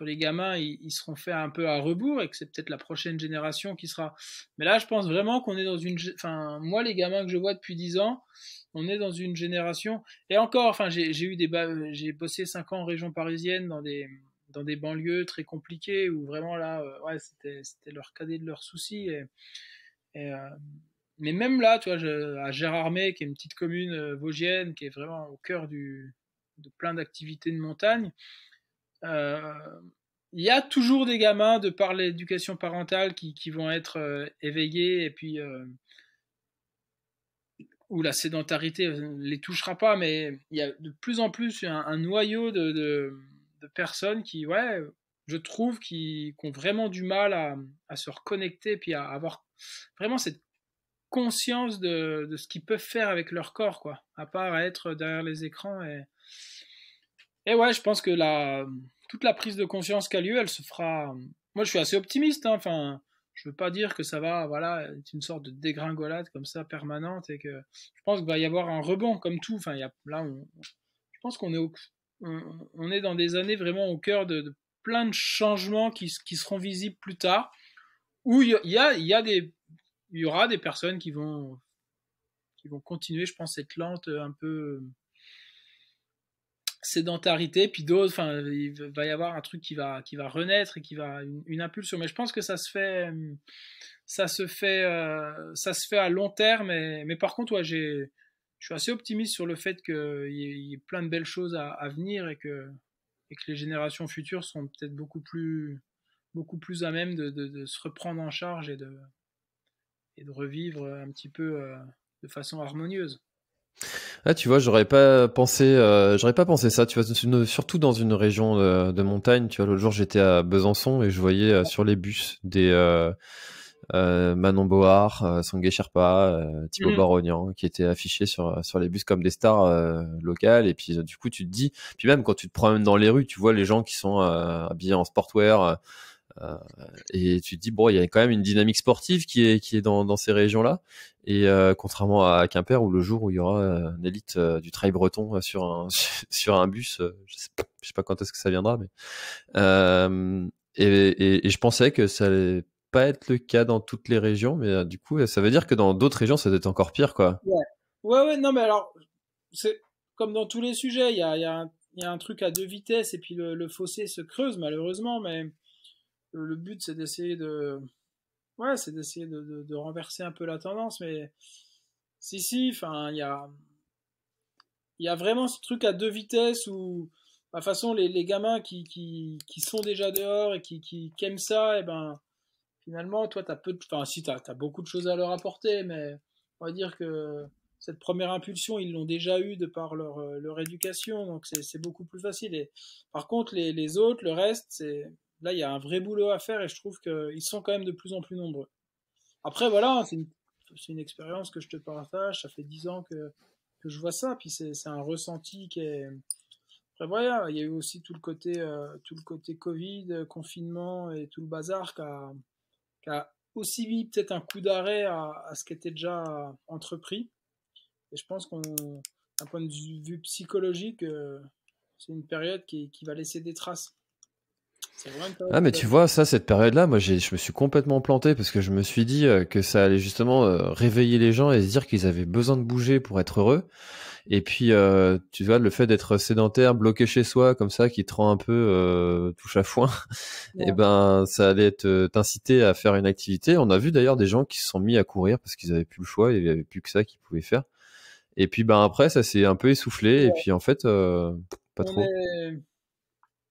les gamins, ils seront faits un peu à rebours et que c'est peut-être la prochaine génération qui sera. Mais là, je pense vraiment qu'on est dans enfin, moi, les gamins que je vois depuis 10 ans, on est dans une génération. Et encore, enfin, j'ai bossé 5 ans en région parisienne dans des banlieues très compliquées où vraiment là, ouais, c'était leur cadet de leurs soucis. Et, mais même là, tu vois, à Gérardmer, qui est une petite commune vosgienne, qui est vraiment au cœur de plein d'activités de montagne, euh, il y a toujours des gamins, de par l'éducation parentale, qui vont être éveillés et puis où la sédentarité les touchera pas, mais il y a de plus en plus un noyau de personnes qui, ouais, je trouve, qui ont vraiment du mal à se reconnecter, puis à avoir vraiment cette conscience de ce qu'ils peuvent faire avec leur corps, quoi, à part être derrière les écrans. Et ouais, je pense que toute la prise de conscience qui a lieu, elle se fera. Moi, je suis assez optimiste, hein. Enfin, je veux pas dire que ça va, voilà, être une sorte de dégringolade comme ça permanente et que je pense qu'il va y avoir un rebond comme tout. Enfin, je pense qu'on est on est dans des années vraiment au cœur de plein de changements qui seront visibles plus tard, où il y aura des personnes qui vont continuer, je pense, cette lente un peu sédentarité, puis d'autres, enfin, il va y avoir un truc qui va renaître et qui va une impulsion. Mais je pense que ça se fait à long terme. Mais par contre, ouais, je suis assez optimiste sur le fait qu'il y ait plein de belles choses à venir et que les générations futures sont peut-être beaucoup plus à même de se reprendre en charge et de revivre un petit peu de façon harmonieuse. Ah, tu vois, j'aurais pas pensé ça. Tu vois, surtout dans une région de montagne. Tu vois, l'autre jour, j'étais à Besançon et je voyais sur les bus des Manon Board, Sangué Sherpa, Thibaut Mhm. Barognan, qui étaient affichés sur les bus comme des stars locales. Et puis, du coup, tu te dis, puis même quand tu te promènes dans les rues, tu vois les gens qui sont habillés en sportwear. Euh, et tu te dis bon, il y a quand même une dynamique sportive qui est dans ces régions-là. Et contrairement à Quimper, où le jour où il y aura une élite du trail breton sur un sur un bus, je sais pas quand est-ce que ça viendra, mais euh, et je pensais que ça allait pas être le cas dans toutes les régions, mais du coup, ça veut dire que dans d'autres régions, ça doit être encore pire, quoi. Ouais. Ouais, ouais, non, mais alors, c'est comme dans tous les sujets, il y a un truc à deux vitesses et puis le fossé se creuse malheureusement, mais le but c'est d'essayer ouais, c'est d'essayer de renverser un peu la tendance, mais si, enfin, il y a vraiment ce truc à deux vitesses où, de toute façon, les gamins qui sont déjà dehors et qui aiment ça, et ben, finalement, toi, enfin, si, t'as beaucoup de choses à leur apporter, mais on va dire que cette première impulsion, ils l'ont déjà eu de par leur éducation, donc c'est beaucoup plus facile. Et par contre, les autres, le reste, là, il y a un vrai boulot à faire et je trouve qu'ils sont quand même de plus en plus nombreux. Après, voilà, c'est une expérience que je te partage, ça fait 10 ans que je vois ça, puis c'est un ressenti qui est. Après, voilà, il y a eu aussi tout le côté Covid, confinement et tout le bazar qui a aussi mis peut-être un coup d'arrêt à ce qui était déjà entrepris. Et je pense d'un point de vue psychologique, c'est une période qui va laisser des traces. C'est vraiment une période Ah, mais qui va. tu vois, ça, cette période-là, moi, je me suis complètement planté parce que je me suis dit que ça allait justement réveiller les gens et se dire qu'ils avaient besoin de bouger pour être heureux. Et puis, tu vois, le fait d'être sédentaire, bloqué chez soi, comme ça, qui te rend un peu touche à foin, et Ouais, ben, ça allait t'inciter à faire une activité. On a vu d'ailleurs des gens qui se sont mis à courir parce qu'ils avaient plus le choix, il y avait plus que ça qu'ils pouvaient faire. Et puis, ben après, ça s'est un peu essoufflé. Et ouais. puis, en fait, pas On trop. est,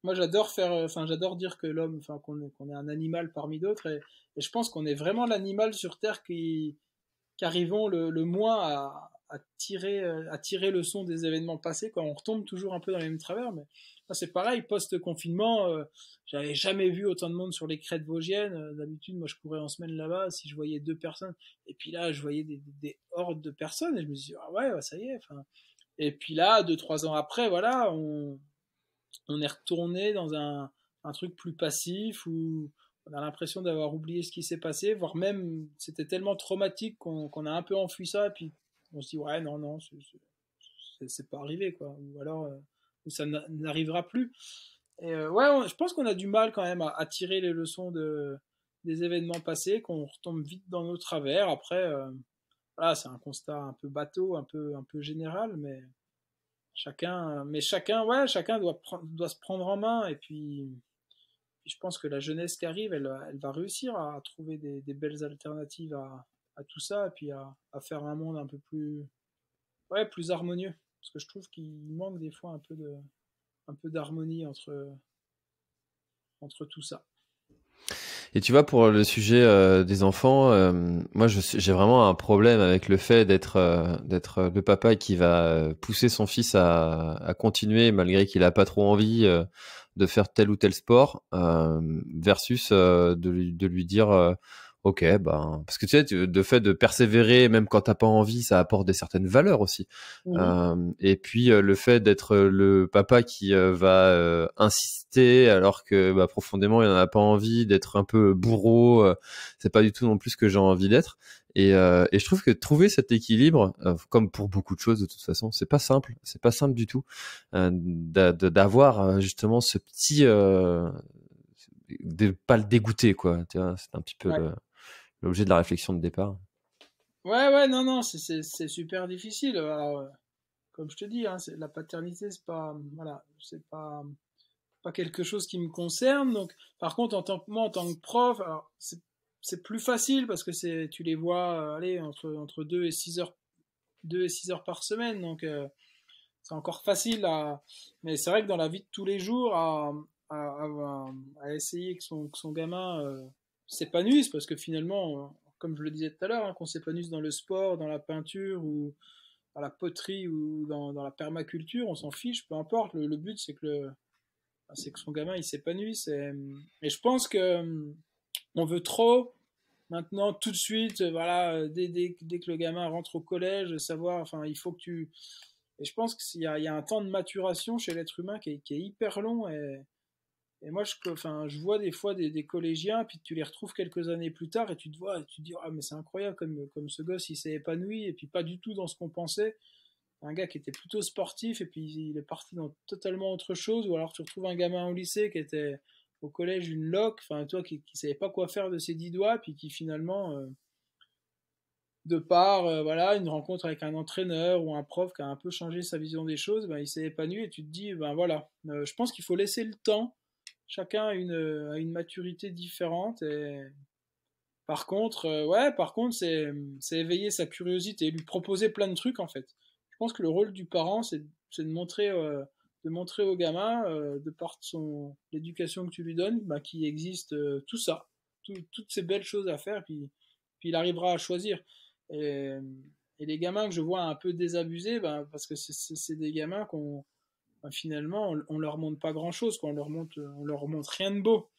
moi j'adore faire, enfin j'adore dire que l'homme, enfin qu'on est un animal parmi d'autres, et je pense qu'on est vraiment l'animal sur Terre qui arrivons le moins à tirer le son des événements passés, quand on retombe toujours un peu dans les mêmes travers. Mais c'est pareil, post-confinement, j'avais jamais vu autant de monde sur les crêtes vosgiennes. D'habitude, moi je courais en semaine là-bas, si je voyais 2 personnes, et puis là je voyais des hordes de personnes, et je me suis dit, ah ouais, ça y est. Enfin, et puis là, 2, 3 ans après, voilà, on est retourné dans un truc plus passif où on a l'impression d'avoir oublié ce qui s'est passé, voire même c'était tellement traumatique qu'on a un peu enfui ça, et puis on se dit ouais, non, non, c'est pas arrivé, quoi, ou alors ça n'arrivera plus. Et ouais, je pense qu'on a du mal quand même à tirer les leçons des événements passés, qu'on retombe vite dans nos travers. Après, voilà, c'est un constat un peu bateau, un peu général, mais chacun doit se prendre en main. Et puis je pense que la jeunesse qui arrive, elle va réussir à trouver des belles alternatives à tout ça, et puis à faire un monde un peu plus, ouais, plus harmonieux. Parce que je trouve qu'il manque des fois un peu d'harmonie entre tout ça. Et tu vois, pour le sujet des enfants, moi, j'ai vraiment un problème avec le fait d'être le papa qui va pousser son fils à continuer malgré qu'il a pas trop envie de faire tel ou tel sport, versus de lui dire ok, ben parce que tu sais, de fait de persévérer même quand t'as pas envie, ça apporte des certaines valeurs aussi. Mhm. Et puis le fait d'être le papa qui va insister alors que bah, profondément il en a pas envie, d'être un peu bourreau, c'est pas du tout non plus ce que j'ai envie d'être. Et je trouve que trouver cet équilibre, comme pour beaucoup de choses de toute façon, c'est pas simple du tout, d'avoir justement ce petit, de pas le dégoûter quoi. Tu vois, c'est un petit peu Ouais. l'objet de la réflexion de départ. Ouais, ouais, non, non, c'est super difficile. Alors, comme je te dis, hein, la paternité, c'est pas, voilà, c'est pas quelque chose qui me concerne. Donc, par contre, moi, en tant que prof, alors, c'est plus facile parce que tu les vois, aller entre 2 et 6 heures par semaine. Donc, c'est encore facile mais c'est vrai que dans la vie de tous les jours, à essayer que son gamin s'épanouisse, parce que finalement, comme je le disais tout à l'heure, hein, qu'on s'épanouisse dans le sport, dans la peinture, ou dans la poterie, ou dans la permaculture, on s'en fiche, peu importe. Le but, c'est que son gamin il s'épanouisse. Et je pense que on veut trop maintenant tout de suite, voilà, dès que le gamin rentre au collège, savoir, enfin, il faut que tu. Et je pense qu'il y a un temps de maturation chez l'être humain qui est hyper long. Et moi, enfin, je vois des fois des collégiens, puis tu les retrouves quelques années plus tard, et tu te vois, et tu te dis, ah, mais c'est incroyable comme ce gosse, il s'est épanoui, et puis pas du tout dans ce qu'on pensait. Un gars qui était plutôt sportif, et puis il est parti dans totalement autre chose. Ou alors tu retrouves un gamin au lycée qui était au collège une loque, enfin, toi, qui savait pas quoi faire de ses 10 doigts, puis qui finalement, de par voilà, une rencontre avec un entraîneur ou un prof qui a un peu changé sa vision des choses, ben, il s'est épanoui, et tu te dis, ben voilà, je pense qu'il faut laisser le temps. Chacun a une maturité différente. Et par contre, c'est éveiller sa curiosité, lui proposer plein de trucs en fait. Je pense que le rôle du parent, c'est de montrer au gamin, de par l'éducation que tu lui donnes, bah, qu'il existe tout ça, toutes ces belles choses à faire, puis il arrivera à choisir. Et, et les gamins que je vois un peu désabusés, bah, parce que c'est des gamins bah, finalement, on leur montre pas grand-chose, quoi. On leur montre rien de beau.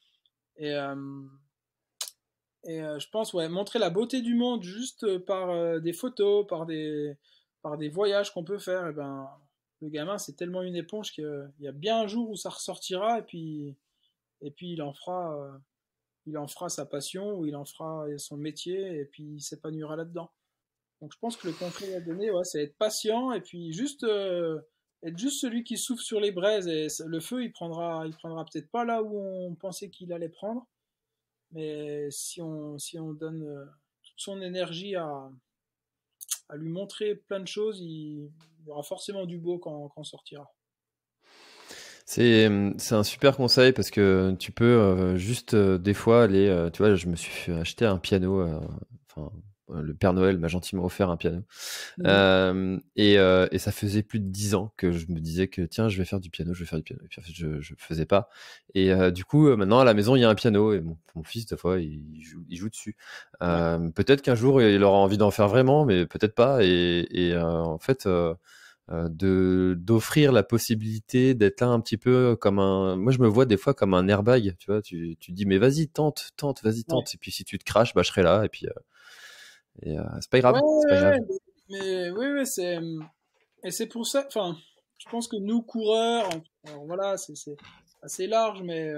Et, je pense, ouais, montrer la beauté du monde juste par des photos, par des voyages qu'on peut faire, et ben, le gamin, c'est tellement une éponge qu'il y a bien un jour où ça ressortira, et puis il en fera sa passion, ou il en fera son métier, et puis il s'épanouira là-dedans. Donc je pense que le conseil à donner, ouais, c'est être patient, et puis juste être juste celui qui souffle sur les braises, et le feu, il prendra peut-être pas là où on pensait qu'il allait prendre, mais si on donne toute son énergie à lui montrer plein de choses, il y aura forcément du beau quand sortira. C'est un super conseil parce que tu peux juste des fois aller, tu vois, je me suis fait acheter un piano, enfin le Père Noël m'a gentiment offert un piano. Mhm. Et ça faisait plus de 10 ans que je me disais que tiens, je vais faire du piano, je vais faire du piano. Et puis en fait, je faisais pas. Et du coup, maintenant à la maison, il y a un piano et mon fils, des fois, il joue dessus. Ouais. Peut-être qu'un jour, il aura envie d'en faire vraiment, mais peut-être pas. En fait, d'offrir la possibilité d'être là un petit peu comme moi je me vois des fois comme un airbag, tu vois, tu dis mais vas-y, tente, vas-y, Ouais. tente. Et puis si tu te craches, bah je serai là. Et puis c'est pas Ouais, grave, c'est pas ouais, grave. ouais, mais oui, oui, et c'est pour ça, enfin, je pense que nous, coureurs, alors voilà, c'est assez large, mais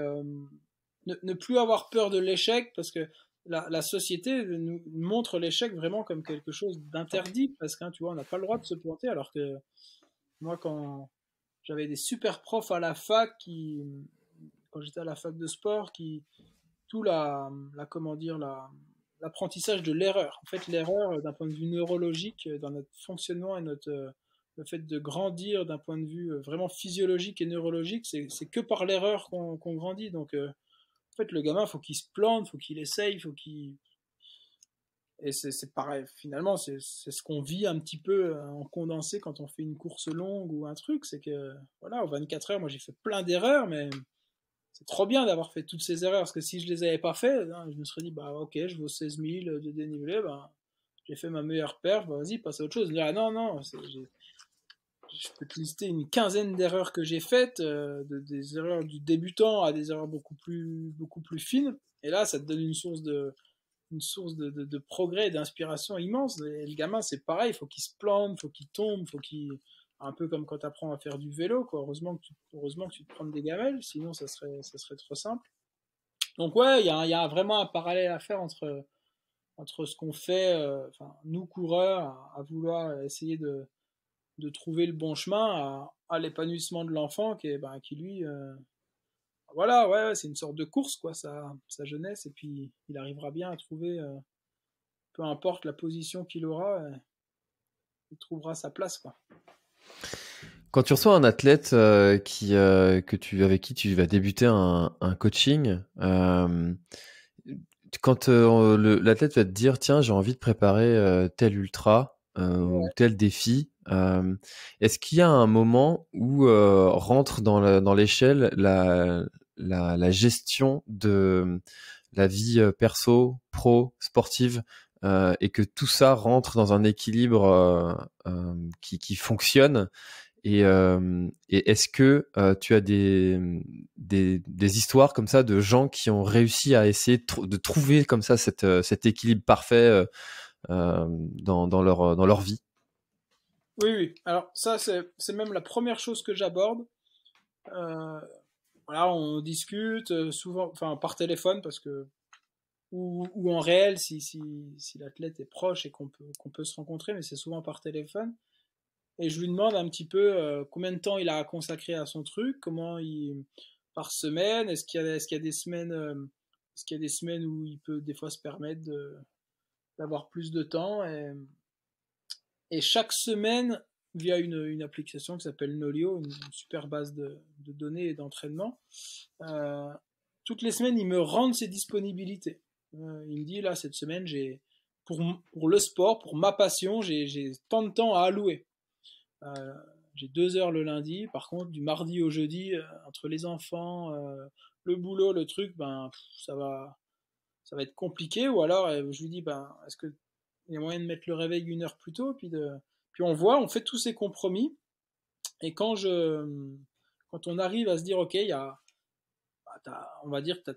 ne plus avoir peur de l'échec, parce que la société nous montre l'échec vraiment comme quelque chose d'interdit, parce que, hein, tu vois, on n'a pas le droit de se planter, alors que moi, quand j'avais des super profs à la fac, quand j'étais à la fac de sport, tout comment dire, l'apprentissage de l'erreur. En fait, l'erreur, d'un point de vue neurologique, dans notre fonctionnement et le fait de grandir d'un point de vue vraiment physiologique et neurologique, c'est que par l'erreur qu'on grandit. Donc, en fait, le gamin, faut qu'il se plante, faut qu'il essaye, faut qu'il. Et c'est pareil, finalement, c'est ce qu'on vit un petit peu en condensé quand on fait une course longue ou un truc. C'est que, voilà, aux 24 heures, moi j'ai fait plein d'erreurs, mais c'est trop bien d'avoir fait toutes ces erreurs, parce que si je les avais pas fait, hein, je me serais dit, bah ok, je vaux 16 000 de dénivelé, bah, j'ai fait ma meilleure perf, bah, vas-y, passe à autre chose. Ah non, non, je peux te lister une quinzaine d'erreurs que j'ai faites, des erreurs du débutant à des erreurs beaucoup plus fines, et là, ça te donne une source de progrès et d'inspiration immense. Et le gamin, c'est pareil, il faut qu'il se plante, il faut qu'il tombe, faut qu'il. Un peu comme quand tu apprends à faire du vélo, quoi. Heureusement que tu te prends des gamelles, sinon ça serait trop simple. Donc ouais, il y a vraiment un parallèle à faire entre ce qu'on fait, enfin, nous coureurs, à vouloir essayer de trouver le bon chemin, à l'épanouissement de l'enfant qui lui, voilà, ouais, ouais, c'est une sorte de course, quoi, sa jeunesse, et puis il arrivera bien à trouver, peu importe la position qu'il aura, il trouvera sa place, quoi. Quand tu reçois un athlète avec qui tu vas débuter un coaching, quand l'athlète va te dire tiens j'ai envie de préparer tel ultra ou tel défi, est-ce qu'il y a un moment où rentre dans l'échelle la gestion de la vie perso, pro, sportive, et que tout ça rentre dans un équilibre qui fonctionne? Et est-ce que tu as des histoires comme ça de gens qui ont réussi à essayer de trouver comme ça cet équilibre parfait dans leur vie? Oui, oui. Alors ça, c'est même la première chose que j'aborde. Euh, voilà, on discute souvent, enfin par téléphone, parce que ou en réel si l'athlète est proche et qu'on peut se rencontrer, mais c'est souvent par téléphone. Et je lui demande un petit peu combien de temps il a consacré à son truc, par semaine, est-ce qu'il y a des semaines, est-ce qu'il y a des semaines où il peut des fois se permettre d'avoir plus de temps, et chaque semaine, via une application qui s'appelle Nolio, une super base de données et d'entraînement, euh, toutes les semaines, il me rend ses disponibilités. Il me dit, là, cette semaine, pour le sport, pour ma passion, j'ai tant de temps à allouer. Euh, j'ai 2 heures le lundi. Par contre, du mardi au jeudi, entre les enfants, le boulot, le truc, ben, ça va être compliqué. Ou alors, je lui dis, ben, est-ce qu'il y a moyen de mettre le réveil 1 heure plus tôt, puis on fait tous ces compromis. Et quand on arrive à se dire, ok, on va dire que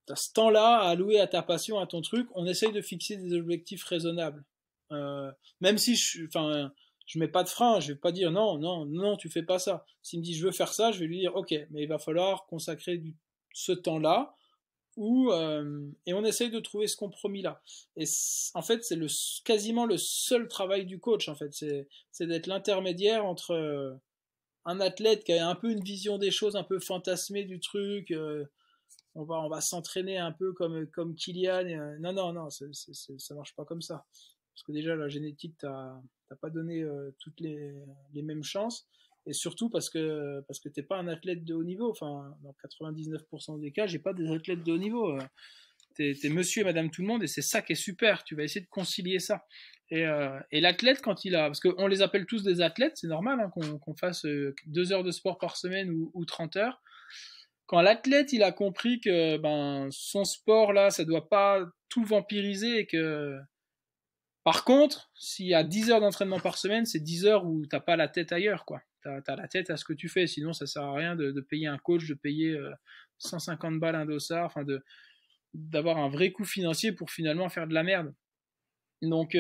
t'as ce temps-là à allouer à ta passion, à ton truc, on essaye de fixer des objectifs raisonnables. Même si je mets pas de frein, je vais pas dire non, non, non, tu fais pas ça. S'il me dit je veux faire ça, je vais lui dire ok, mais il va falloir consacrer ce temps-là, et on essaye de trouver ce compromis-là. Et en fait, c'est quasiment le seul travail du coach, en fait, c'est d'être l'intermédiaire entre un athlète qui a un peu une vision des choses un peu fantasmée du truc. On va s'entraîner un peu comme Kylian. Non, non, non, ça marche pas comme ça. Parce que déjà, la génétique t'as pas donné toutes les mêmes chances. Et surtout parce que t'es pas un athlète de haut niveau. Enfin, dans 99% des cas, j'ai pas des athlètes de haut niveau. t'es monsieur et madame tout le monde, et c'est ça qui est super. Tu vas essayer de concilier ça. Et l'athlète, quand il a, parce qu'on les appelle tous des athlètes, c'est normal hein, qu'on fasse 2 heures de sport par semaine ou 30 heures. Quand l'athlète il a compris que ben son sport là, ça doit pas tout vampiriser, et que par contre, s'il y a 10 heures d'entraînement par semaine, c'est 10 heures où t'as pas la tête ailleurs, quoi. T'as la tête à ce que tu fais, sinon ça sert à rien de payer un coach, de payer 150 balles un dossard, enfin d'avoir un vrai coût financier pour finalement faire de la merde. Donc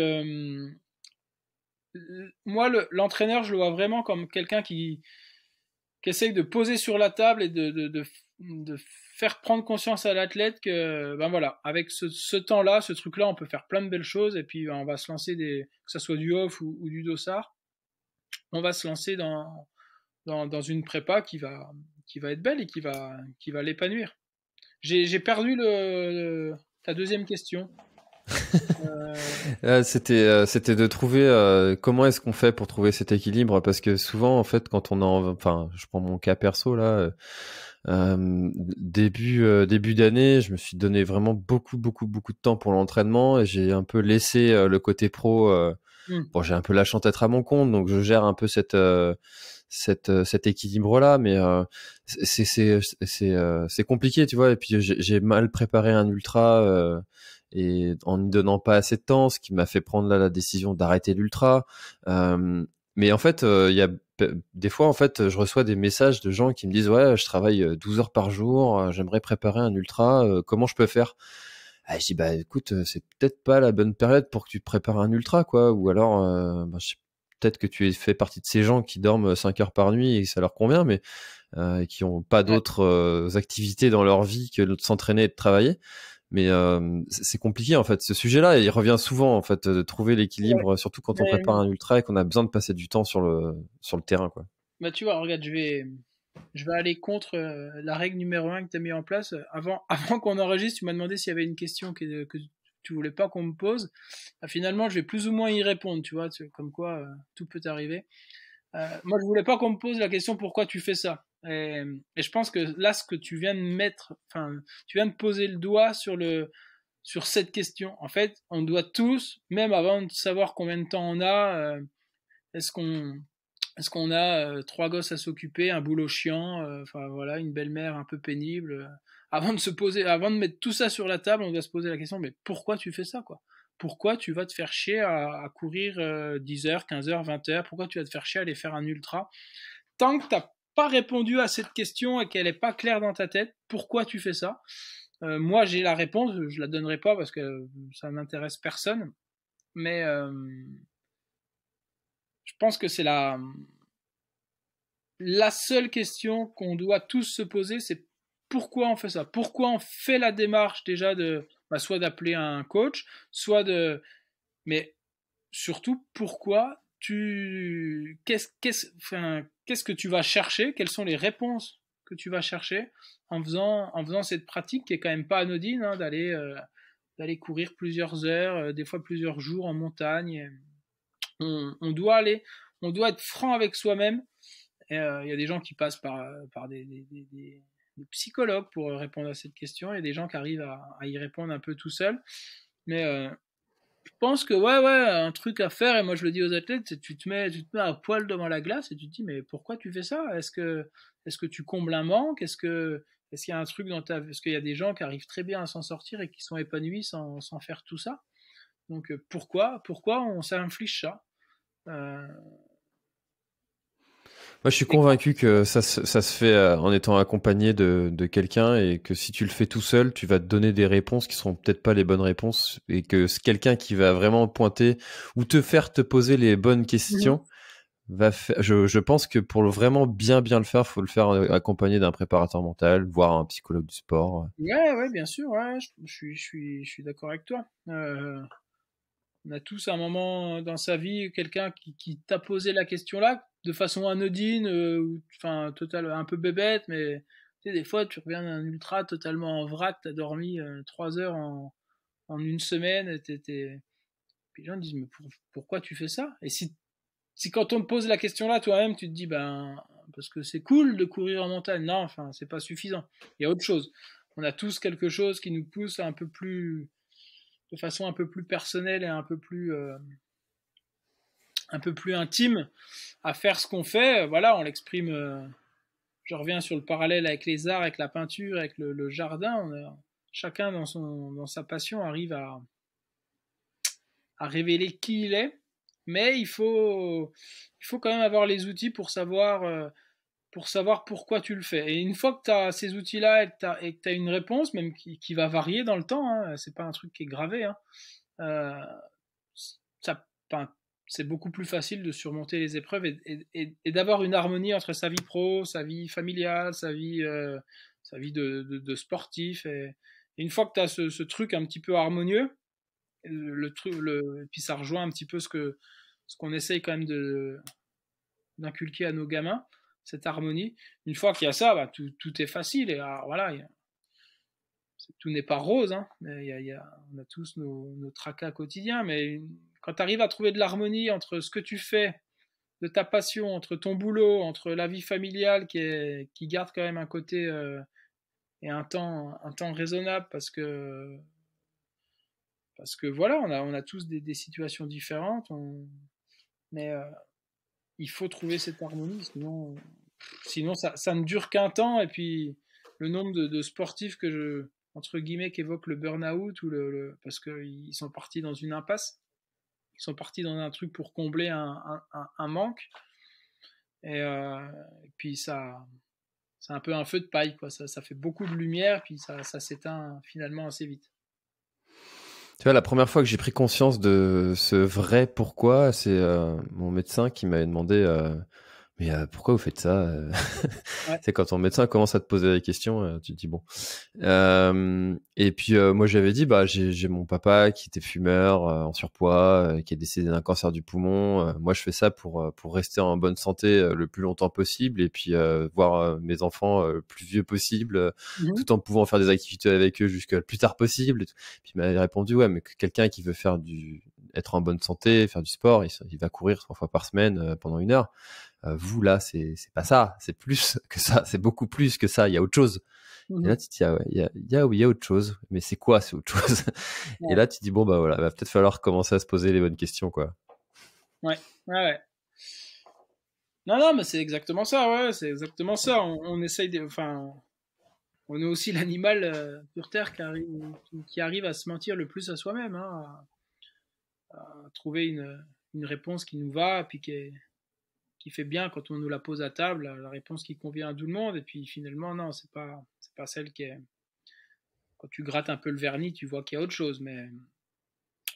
moi l'entraîneur je le vois vraiment comme quelqu'un qui essaye de poser sur la table et de faire prendre conscience à l'athlète que ben voilà, avec ce temps-là, ce truc-là, on peut faire plein de belles choses, et puis ben, on va se lancer que ça soit du off ou du dossard, on va se lancer dans une prépa qui va être belle et qui va l'épanouir. J'ai perdu ta deuxième question. C'était de trouver comment est-ce qu'on fait pour trouver cet équilibre, parce que souvent en fait quand enfin je prends mon cas perso là, début d'année, je me suis donné vraiment beaucoup de temps pour l'entraînement, et j'ai un peu laissé le côté pro. Bon, j'ai un peu lâché en tête à mon compte, donc je gère un peu cet équilibre-là, mais c'est compliqué, tu vois. Et puis j'ai mal préparé un ultra, et en ne donnant pas assez de temps, ce qui m'a fait prendre là la décision d'arrêter l'ultra. Mais en fait, il y a des fois, en fait, je reçois des messages de gens qui me disent ouais, je travaille 12 heures par jour, j'aimerais préparer un ultra, comment je peux faire? Ah, je dis bah écoute, c'est peut-être pas la bonne période pour que tu te prépares un ultra, quoi. Ou alors peut-être que tu fais partie de ces gens qui dorment 5 heures par nuit et que ça leur convient, mais qui ont pas d'autres activités dans leur vie que de s'entraîner et de travailler. Mais c'est compliqué en fait. Ce sujet-là, il revient souvent en fait, de trouver l'équilibre, surtout quand on prépare un ultra et qu'on a besoin de passer du temps sur le terrain, quoi. Bah tu vois, regarde, je vais aller contre la règle numéro 1 que tu as mis en place. Avant qu'on enregistre, tu m'as demandé s'il y avait une question que tu voulais pas qu'on me pose. Bah, finalement, je vais plus ou moins y répondre, tu vois, comme quoi tout peut arriver. Moi, je voulais pas qu'on me pose la question pourquoi tu fais ça. Et je pense que là, ce que tu viens de mettre, enfin, tu viens de poser le doigt sur cette question. En fait, on doit tous, même avant de savoir combien de temps on a, est-ce qu'on est-ce qu'on a 3 gosses à s'occuper, un boulot chiant, enfin voilà, une belle-mère un peu pénible. Avant de mettre tout ça sur la table, on doit se poser la question, mais pourquoi tu fais ça, quoi? Pourquoi tu vas te faire chier à courir 10 heures, 15 heures, 20 heures? Pourquoi tu vas te faire chier à aller faire un ultra? Tant que t'as pas répondu à cette question et qu'elle est pas claire dans ta tête, pourquoi tu fais ça? Moi, j'ai la réponse, je la donnerai pas parce que ça n'intéresse personne, mais je pense que c'est la seule question qu'on doit tous se poser, c'est pourquoi on fait ça? Pourquoi on fait la démarche déjà soit d'appeler un coach, soit de, mais surtout pourquoi qu'est-ce que tu vas chercher? Quelles sont les réponses que tu vas chercher en faisant cette pratique qui est quand même pas anodine, hein, d'aller courir plusieurs heures, des fois plusieurs jours en montagne. On doit être franc avec soi-même. Il y a des gens qui passent par des psychologues pour répondre à cette question. Il y a des gens qui arrivent à y répondre un peu tout seul. Mais je pense que ouais, un truc à faire, et moi je le dis aux athlètes, c'est tu te mets à poil devant la glace et tu te dis mais pourquoi tu fais ça? Est-ce que tu combles un manque? Est-ce qu'il y a un truc est-ce qu'il y a des gens qui arrivent très bien à s'en sortir et qui sont épanouis sans faire tout ça? Donc pourquoi on s'inflige ça? Euh, Moi, je suis convaincu que ça se fait en étant accompagné de quelqu'un, et que si tu le fais tout seul, tu vas te donner des réponses qui seront peut-être pas les bonnes réponses, et que c'est quelqu'un qui va vraiment pointer ou te faire te poser les bonnes questions je pense que pour vraiment bien le faire, faut le faire accompagné d'un préparateur mental, voire un psychologue du sport. Ouais, bien sûr, ouais, je suis d'accord avec toi. On a tous un moment dans sa vie quelqu'un qui t'a posé la question là, de façon anodine, enfin, total, un peu bébête, mais tu sais, des fois, tu reviens d'un ultra totalement en vrac, t'as dormi 3 heures en une semaine, puis les gens te disent, mais pourquoi tu fais ça? Et si quand on te pose la question là, toi-même, tu te dis, ben, parce que c'est cool de courir en montagne. Non, enfin, c'est pas suffisant. Il y a autre chose. on a tous quelque chose qui nous pousse de façon un peu plus personnelle et un peu plus intime à faire ce qu'on fait. Voilà, on l'exprime. Je reviens sur le parallèle avec les arts, avec la peinture, avec le jardin. Chacun dans sa passion arrive à révéler qui il est, mais il faut quand même avoir les outils pour savoir pourquoi tu le fais. Et une fois que tu as ces outils-là et que tu as une réponse, même qui va varier dans le temps, hein, c'est pas un truc qui est gravé, hein, euh, ça, c'est beaucoup plus facile de surmonter les épreuves et d'avoir une harmonie entre sa vie pro, sa vie familiale, sa vie de sportif. Et une fois que tu as ce truc un petit peu harmonieux, puis ça rejoint un petit peu ce qu'on essaye quand même d'inculquer à nos gamins, cette harmonie. Une fois qu'il y a ça, bah, tout est facile. Et alors, voilà, tout n'est pas rose, hein, mais on a tous nos tracas quotidiens. Mais quand tu arrives à trouver de l'harmonie entre ce que tu fais, de ta passion, entre ton boulot, entre la vie familiale qui garde quand même un côté et un temps raisonnable parce que voilà, on a tous des situations différentes, mais il faut trouver cette harmonie, sinon ça ne dure qu'un temps. Et puis le nombre de sportifs entre guillemets, qu'évoque le burn-out parce qu'ils sont partis dans une impasse, ils sont partis dans un truc pour combler un manque, et puis c'est un peu un feu de paille, quoi. Ça fait beaucoup de lumière, puis ça s'éteint finalement assez vite. Tu vois, la première fois que j'ai pris conscience de ce vrai pourquoi, c'est mon médecin qui m'avait demandé mais pourquoi vous faites ça Ouais. C'est quand ton médecin commence à te poser des questions, tu te dis bon. Et puis moi j'avais dit bah j'ai mon papa qui était fumeur, en surpoids, qui est décédé d'un cancer du poumon. Moi je fais ça pour rester en bonne santé le plus longtemps possible et puis voir mes enfants le plus vieux possible, tout en pouvant faire des activités avec eux jusqu'à le plus tard possible. Et tout. Puis il m'avait répondu ouais mais quelqu'un qui veut être en bonne santé, faire du sport, il va courir 3 fois par semaine pendant 1 heure. Vous là c'est pas ça, c'est plus que ça, c'est beaucoup plus que ça, il y a autre chose. Et là tu te dis ah ouais, il y a autre chose, mais c'est quoi, c'est autre chose? Ouais. Et là tu te dis bon bah voilà, va peut-être falloir commencer à se poser les bonnes questions quoi. Ouais. Non, mais c'est exactement ça, ouais, c'est exactement ça. On essaye enfin, on est aussi l'animal sur Terre qui arrive à se mentir le plus à soi-même, hein, à trouver une réponse qui nous va, puis qui fait bien quand on nous la pose à table, la réponse qui convient à tout le monde, et puis finalement, non, c'est pas celle qui est. Quand tu grattes un peu le vernis, tu vois qu'il y a autre chose, mais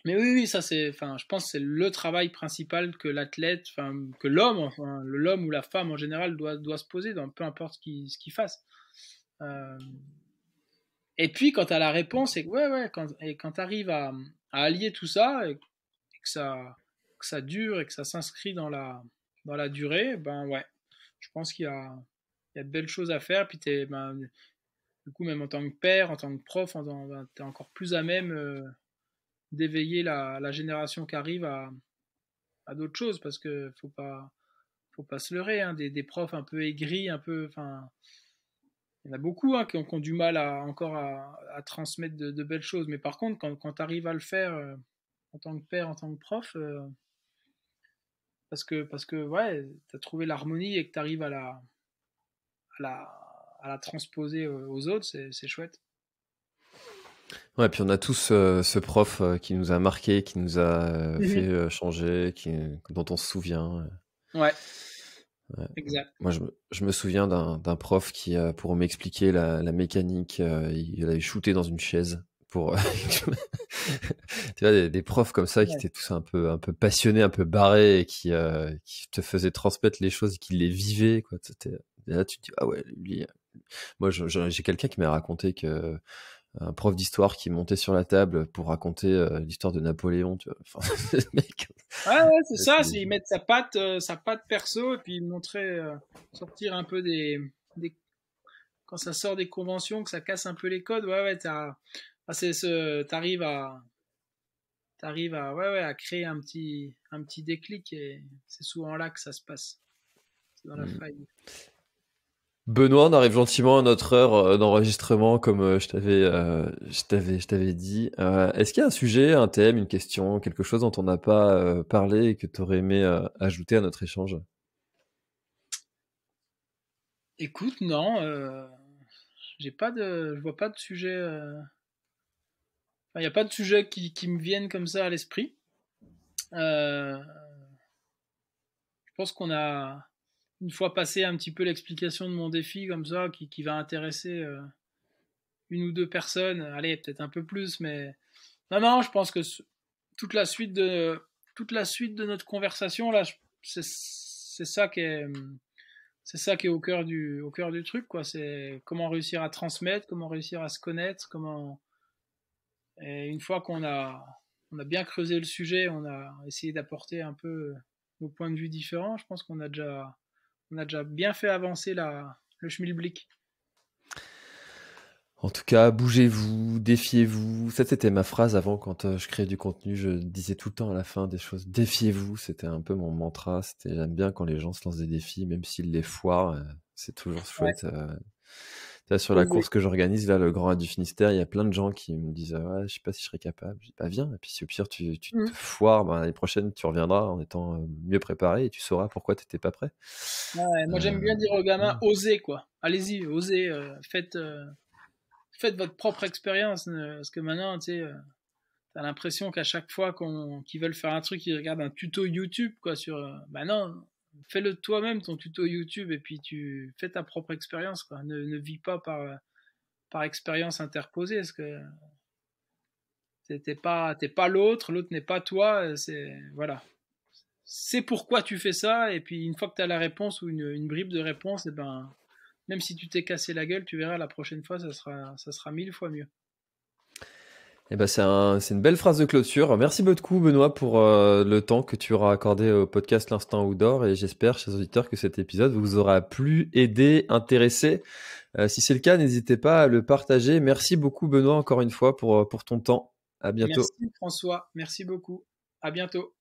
oui, ça c'est, enfin, je pense que c'est le travail principal que l'athlète, enfin, que l'homme, enfin, l'homme ou la femme en général doit se poser, dans peu importe ce qu'il fasse. Euh, et puis quand tu as la réponse, et ouais, quand tu arrives à allier tout ça, et que ça dure et que ça s'inscrit dans la durée, ben ouais, je pense il y a de belles choses à faire. Puis du coup, même en tant que père, en tant que prof, tu es encore plus à même d'éveiller la génération qui arrive à d'autres choses, parce que faut pas se leurrer, hein, des profs un peu aigris, un peu, enfin, il y en a beaucoup, hein, qui ont du mal encore à transmettre de belles choses. Mais par contre, quand tu arrives à le faire en tant que père, en tant que prof, parce que ouais, tu as trouvé l'harmonie et que tu arrives à la, à la transposer aux autres, c'est chouette. Ouais, puis on a tous ce prof qui nous a marqué, qui nous a fait changer, dont on se souvient. Ouais, Ouais. exact. Moi, je me souviens d'un prof qui, pour m'expliquer la mécanique, il avait shooté dans une chaise pour. Tu vois, des profs comme ça qui Ouais. étaient tous un peu passionnés, un peu barrés et qui te faisaient transmettre les choses, qui les vivaient, quoi. Et là, tu te dis, ah ouais, lui. Moi, j'ai quelqu'un qui m'a raconté que un prof d'histoire qui montait sur la table pour raconter l'histoire de Napoléon, tu vois. Enfin, le mec, Ouais, c'est ça, c'est- c'est y mettre sa patte perso et puis montrer, sortir un peu quand ça sort des conventions, que ça casse un peu les codes. Ouais, t'arrives à créer un petit déclic, et c'est souvent là que ça se passe. C'est dans la Mm. faille. Benoît, on arrive gentiment à notre heure d'enregistrement, comme je t'avais dit. Est-ce qu'il y a un sujet, un thème, une question, quelque chose dont on n'a pas parlé et que tu aurais aimé ajouter à notre échange? Écoute, non, je vois pas de sujet. Il n'y a pas de sujet qui me viennent comme ça à l'esprit. Euh, je pense qu'on a, une fois passé un petit peu l'explication de mon défi comme ça, qui va intéresser une ou deux personnes, allez, peut-être un peu plus, mais non, non, je pense que toute la suite de toute la suite de notre conversation là, c'est ça qui est c'est ça qui est au cœur du truc quoi. C'est comment réussir à transmettre, comment réussir à se connaître, comment et une fois qu'on a bien creusé le sujet, on a essayé d'apporter un peu nos points de vue différents. Je pense on a déjà bien fait avancer le schmilblick. En tout cas, bougez-vous, défiez-vous. Ça, c'était ma phrase avant quand je créais du contenu. Je disais tout le temps à la fin des choses. Défiez-vous, c'était un peu mon mantra. J'aime bien quand les gens se lancent des défis, même s'ils les foirent. C'est toujours Ouais, chouette. Tu vois, sur la osé. course que j'organise, là, le Grand Raid du Finistère, il y a plein de gens qui me disent ouais, je sais pas si je serais capable. Je dis bah viens. Et puis si au pire tu te Mhm. foires, bah, l'année prochaine tu reviendras en étant mieux préparé et tu sauras pourquoi t'étais pas prêt. Ouais, moi j'aime Euh, bien dire aux gamins, voilà. osez quoi. Allez-y, osez, faites votre propre expérience. Parce que maintenant, tu sais, t'as l'impression qu'à chaque fois qu'ils veulent faire un truc, ils regardent un tuto YouTube, quoi, sur. Bah non, fais-le toi-même ton tuto YouTube et puis tu fais ta propre expérience, quoi. Ne vis pas par expérience interposée, parce que t'es pas l'autre, l'autre n'est pas toi. Voilà. C'est pourquoi tu fais ça, et puis une fois que tu as la réponse ou une bribe de réponse, et ben, même si tu t'es cassé la gueule, tu verras la prochaine fois, ça sera 1000 fois mieux. Eh ben, c'est une belle phrase de clôture. Merci beaucoup, Benoît, pour le temps que tu auras accordé au podcast L'Instant Outdoor. Et j'espère, chers auditeurs, que cet épisode vous aura plu, aidé, intéressé. Si c'est le cas, n'hésitez pas à le partager. Merci beaucoup, Benoît, encore une fois, pour ton temps. À bientôt. Merci François, merci beaucoup. À bientôt.